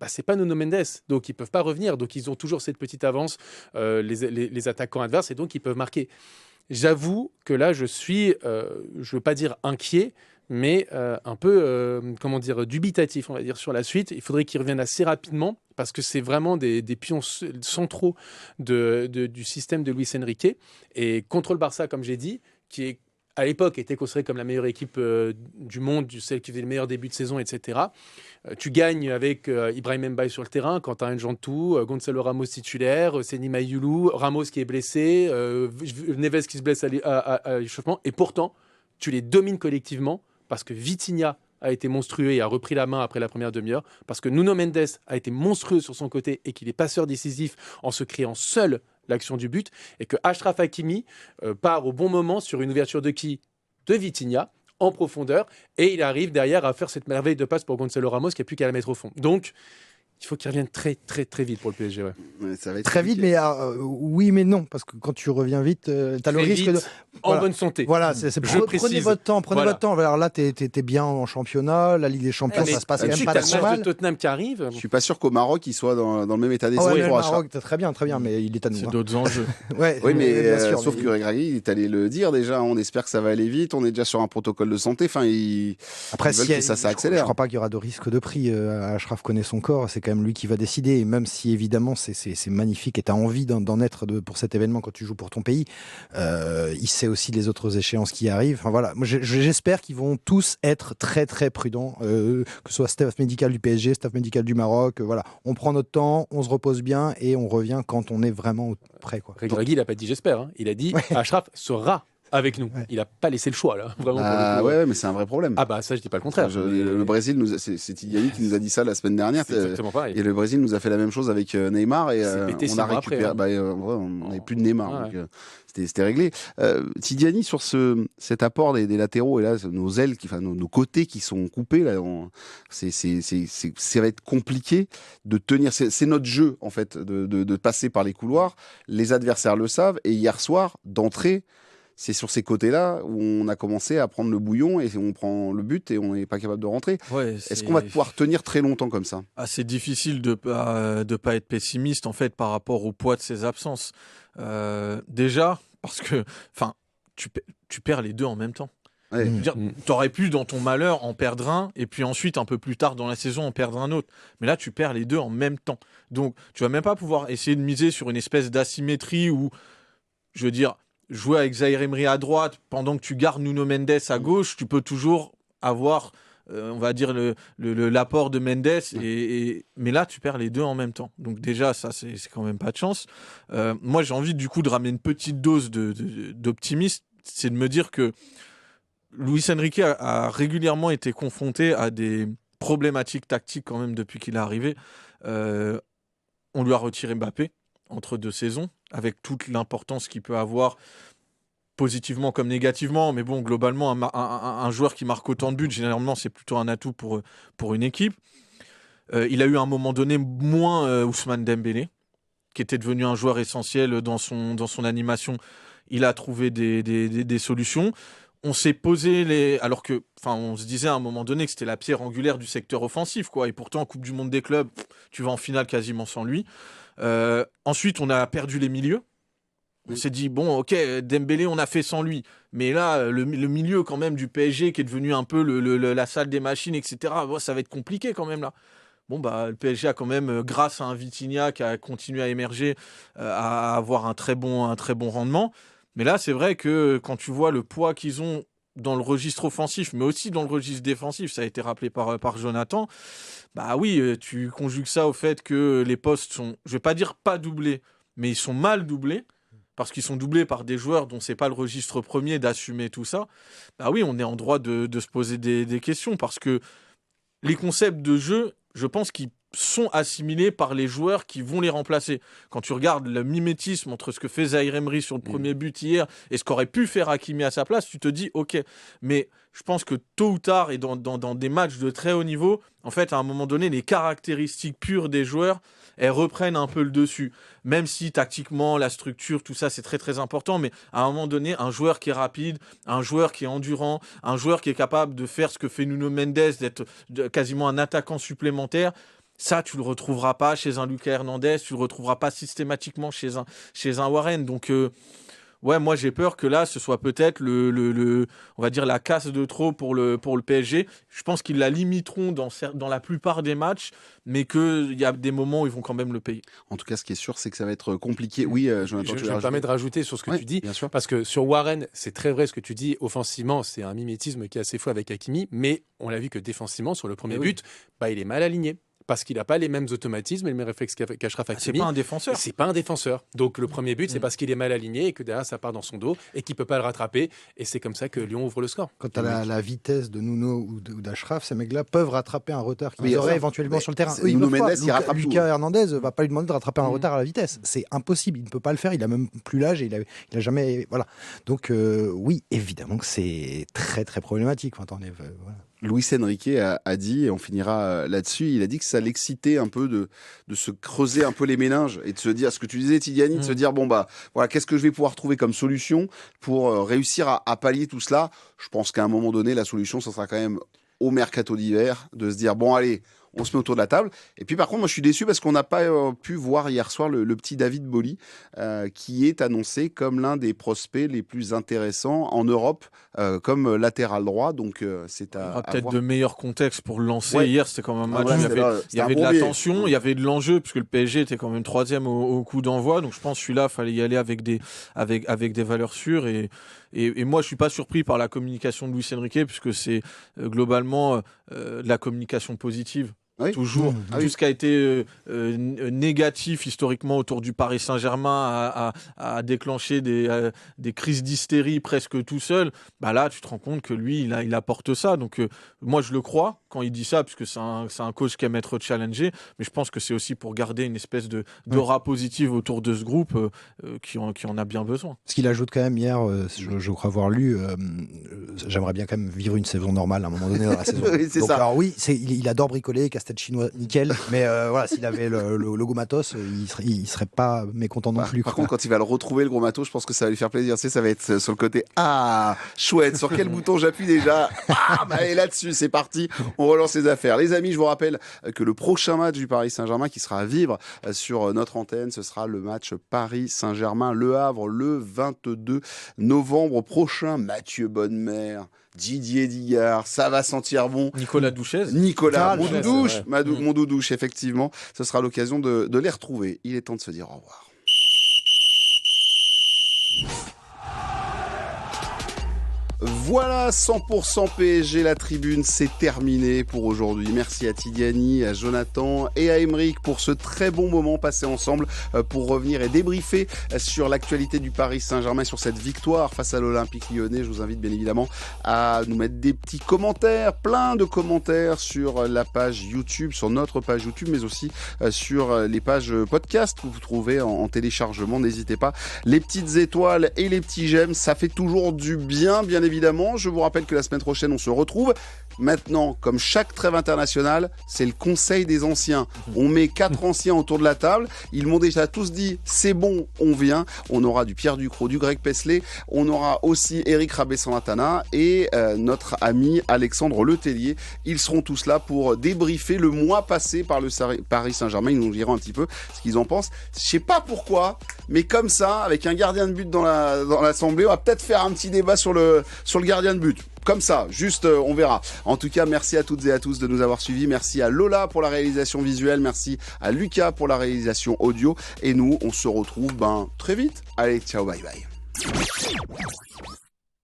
c'est pas Nuno Mendes, donc ils peuvent pas revenir. Donc ils ont toujours cette petite avance, les attaquants adverses, et donc ils peuvent marquer. J'avoue que là, je suis, je veux pas dire inquiet, mais un peu, dubitatif, on va dire, sur la suite. Il faudrait qu'ils reviennent assez rapidement, parce que c'est vraiment des pions centraux du système de Luis Enrique. Et contre le Barça, comme j'ai dit, qui est à l'époque était considérée comme la meilleure équipe du monde, celle qui faisait le meilleur début de saison, etc. Tu gagnes avec Ibrahim Mbaye sur le terrain, Quentin N'Jantou, Gonzalo Ramos titulaire, Seny Mayoulou, Ramos qui est blessé, Neves qui se blesse à l'échauffement. Et pourtant, tu les domines collectivement parce que Vitinha a été monstrueux et a repris la main après la première demi-heure, parce que Nuno Mendes a été monstrueux sur son côté et qu'il est passeur décisif en se créant seul l'action du but, et que Achraf Hakimi part au bon moment sur une ouverture de Vitinha en profondeur, et il arrive derrière à faire cette merveille de passe pour Gonzalo Ramos qui n'a plus qu'à la mettre au fond. Donc il faut qu'il revienne très très très vite pour le PSG. Ouais. Ouais, ça va être très vite, mais oui, mais non, parce que quand tu reviens vite, tu as le risque de... En bonne santé. Voilà, prenez votre temps, votre temps. Alors là, t'es bien en championnat, la Ligue des Champions, ça se passe quand même pas trop mal. De Tottenham qui arrive. Je suis pas sûr qu'au Maroc, il soit dans le même état d'esprit. Le Maroc, très bien, mais il est à nous. C'est d'autres enjeux. Oui, mais sauf que Regragui, il est allé le dire déjà. On espère que ça va aller vite. On est déjà sur un protocole de santé. Enfin, après, que ça accélère. Je crois pas qu'il y aura de risque de prix. Achraf connaît son corps, c'est quand même lui qui va décider. Et même si évidemment c'est magnifique et tu as envie d'en être pour cet événement quand tu joues pour ton pays, il sait aussi les autres échéances qui arrivent. Enfin, voilà. Moi, j'espère qu'ils vont tous être très très prudents, que ce soit staff médical du PSG, staff médical du Maroc. Voilà, on prend notre temps, on se repose bien et on revient quand on est vraiment prêt. Regragui, il n'a pas dit j'espère. Hein. Il a dit Achraf sera avec nous. Ouais. Il n'a pas laissé le choix, là. Vraiment, ouais, mais c'est un vrai problème. Ah bah ça, je dis pas le contraire. Le Brésil, c'est Tidiane qui nous a dit ça la semaine dernière. C'est exactement pareil. Et le Brésil nous a fait la même chose avec Neymar et on a récupéré. Après, on n'avait plus de Neymar. Ouais. Donc, c'était réglé. Tidiane, sur cet apport des latéraux, et là, nos ailes, nos côtés qui sont coupés, là, ça va être compliqué de tenir. C'est notre jeu, en fait, de passer par les couloirs. Les adversaires le savent. Et hier soir, d'entrée, c'est sur ces côtés-là où on a commencé à prendre le bouillon et on prend le but et on n'est pas capable de rentrer. Ouais, est-ce qu'on va pouvoir tenir très longtemps comme ça ? C'est difficile de pas être pessimiste en fait par rapport au poids de ces absences. Déjà parce que tu perds les deux en même temps. Ouais. Tu aurais pu dans ton malheur en perdre un et puis ensuite un peu plus tard dans la saison en perdre un autre. Mais là tu perds les deux en même temps. Donc tu vas même pas pouvoir essayer de miser sur une espèce d'asymétrie où, je veux dire, jouer avec Zaïre Emery à droite pendant que tu gardes Nuno Mendes à gauche, tu peux toujours avoir, on va dire, l'apport de Mendes. Mais là, tu perds les deux en même temps. Donc déjà, ça, c'est quand même pas de chance. Moi, j'ai envie du coup de ramener une petite dose d'optimisme. C'est de me dire que Luis Enrique a régulièrement été confronté à des problématiques tactiques quand même depuis qu'il est arrivé. On lui a retiré Mbappé entre deux saisons, avec toute l'importance qu'il peut avoir, positivement comme négativement, mais bon, globalement, un joueur qui marque autant de buts, généralement, c'est plutôt un atout pour une équipe. Il a eu à un moment donné moins Ousmane Dembélé, qui était devenu un joueur essentiel dans son animation. Il a trouvé des solutions. On s'est posé alors que, on se disait à un moment donné que c'était la pierre angulaire du secteur offensif, quoi. Et pourtant, en Coupe du Monde des clubs, tu vas en finale quasiment sans lui. Ensuite, on a perdu les milieux. On s'est dit, bon, ok, Dembélé, on a fait sans lui. Mais là, le milieu quand même du PSG qui est devenu un peu la salle des machines, etc., ça va être compliqué quand même là. Bon, le PSG a quand même, grâce à un Vitinha qui a continué à émerger, à avoir un très bon rendement. Mais là, c'est vrai que quand tu vois le poids qu'ils ont dans le registre offensif, mais aussi dans le registre défensif, ça a été rappelé par Jonathan, oui, tu conjugues ça au fait que les postes sont, je vais pas dire pas doublés, mais ils sont mal doublés, parce qu'ils sont doublés par des joueurs dont c'est pas le registre premier d'assumer tout ça. Oui, on est en droit de se poser des questions, parce que les concepts de jeu, je pense qu'ils sont assimilés par les joueurs qui vont les remplacer. Quand tu regardes le mimétisme entre ce que fait Zaïre Emery sur le premier but hier et ce qu'aurait pu faire Hakimi à sa place, tu te dis ok. Mais je pense que tôt ou tard et dans des matchs de très haut niveau, en fait, à un moment donné, les caractéristiques pures des joueurs, elles reprennent un peu le dessus. Même si tactiquement, la structure, tout ça, c'est très très important. Mais à un moment donné, un joueur qui est rapide, un joueur qui est endurant, un joueur qui est capable de faire ce que fait Nuno Mendes, d'être quasiment un attaquant supplémentaire, ça, tu le retrouveras pas chez un Lucas Hernandez, tu le retrouveras pas systématiquement chez un Warren. Donc, ouais, moi j'ai peur que là, ce soit peut-être on va dire la casse de trop pour le PSG. Je pense qu'ils la limiteront dans la plupart des matchs, mais qu'il y a des moments où ils vont quand même le payer. En tout cas, ce qui est sûr, c'est que ça va être compliqué. Oui, Jonathan, je me permets de rajouter sur ce que tu dis, bien sûr. Parce que sur Warren, c'est très vrai ce que tu dis. Offensivement, c'est un mimétisme qui est assez fou avec Hakimi, mais on l'a vu que défensivement, sur le premier but, il est mal aligné. Parce qu'il n'a pas les mêmes automatismes et les mêmes réflexes qu'Achraf Hakimi. C'est pas un défenseur. C'est pas un défenseur. Donc le premier but, c'est parce qu'il est mal aligné et que derrière, ça part dans son dos et qu'il ne peut pas le rattraper. Et c'est comme ça que Lyon ouvre le score. Quand tu as la vitesse de Nuno ou d'Achraf, ces mecs-là peuvent rattraper un retard qu'ils auraient éventuellement sur le terrain. Nuno Mendes, il rattrape tout. Lucas Hernandez ne va pas lui demander de rattraper un retard à la vitesse. C'est impossible. Il ne peut pas le faire. Il a même plus l'âge et il a jamais... Voilà. Donc oui, évidemment que c'est très très problématique. Enfin, voilà. Luis Enrique a dit, et on finira là-dessus, il a dit que ça l'excitait un peu de se creuser un peu les méninges et de se dire, ce que tu disais Tidiani, de se dire, bon bah voilà, qu'est-ce que je vais pouvoir trouver comme solution pour réussir à pallier tout cela. Je pense qu'à un moment donné, la solution, ce sera quand même au mercato d'hiver, de se dire, bon allez, on se met autour de la table. Et puis par contre, moi je suis déçu parce qu'on n'a pas pu voir hier soir le petit David Boly qui est annoncé comme l'un des prospects les plus intéressants en Europe comme latéral droit. Donc c'est à peut-être voir. de meilleurs contextes pour le lancer. Ouais. Hier, c'était quand même un match où il y avait de la tension, il y avait de l'enjeu puisque le PSG était quand même 3e au coup d'envoi. Donc je pense que celui-là, il fallait y aller avec des valeurs sûres. Et moi, je suis pas surpris par la communication de Luis Enrique puisque c'est globalement de la communication positive. Oui. Toujours. Tout ce qui a été négatif historiquement autour du Paris Saint-Germain a déclenché des crises d'hystérie presque tout seul. Bah là, tu te rends compte que lui, il apporte ça. Donc, moi, je le crois quand il dit ça, puisque c'est un coach qui aime être challengé. Mais je pense que c'est aussi pour garder une espèce d'aura positive autour de ce groupe qui en a bien besoin. Ce qu'il ajoute quand même hier, je crois avoir lu, j'aimerais bien quand même vivre une saison normale à un moment donné dans la saison. Oui, c'est donc, ça. Alors oui, il adore bricoler, casse-tête chinois, nickel. Mais voilà, s'il avait le logo matos, il serait pas mécontent non plus. Par contre, quand il va le retrouver, le gros matos, je pense que ça va lui faire plaisir. Tu sais, ça va être sur le côté chouette. Sur quel bouton j'appuie déjà? Et là-dessus, c'est parti. On relance les affaires. Les amis, je vous rappelle que le prochain match du Paris Saint-Germain qui sera à vivre sur notre antenne, ce sera le match Paris Saint-Germain-Le Havre le 22 novembre prochain. Mathieu Bonnemère, Didier Digard, ça va sentir bon. Nicolas Douchez. Mon doudouche, effectivement. Ce sera l'occasion de les retrouver. Il est temps de se dire au revoir. Voilà, 100% PSG, la tribune, c'est terminé pour aujourd'hui. Merci à Tidiani, à Jonathan et à Aymeric pour ce très bon moment passé ensemble pour revenir et débriefer sur l'actualité du Paris Saint-Germain, sur cette victoire face à l'Olympique Lyonnais. Je vous invite bien évidemment à nous mettre des petits commentaires, plein de commentaires sur la page YouTube, sur notre page YouTube, mais aussi sur les pages podcast que vous trouvez en téléchargement. N'hésitez pas. Les petites étoiles et les petits j'aime, ça fait toujours du bien évidemment. Je vous rappelle que la semaine prochaine, on se retrouve. Maintenant, comme chaque trêve internationale, c'est le conseil des anciens. On met 4 anciens autour de la table. Ils m'ont déjà tous dit, c'est bon, on vient. On aura du Pierre Ducrot, du Greg Pesley. On aura aussi Eric Rabé-Santana et notre ami Alexandre Letellier. Ils seront tous là pour débriefer le mois passé par le Paris Saint-Germain. Ils nous diront un petit peu ce qu'ils en pensent. Je sais pas pourquoi, mais comme ça, avec un gardien de but dans l'assemblée, on va peut-être faire un petit débat sur le gardien de but. Comme ça, juste, on verra. En tout cas, merci à toutes et à tous de nous avoir suivis. Merci à Lola pour la réalisation visuelle. Merci à Lucas pour la réalisation audio. Et nous, on se retrouve très vite. Allez, ciao, bye bye.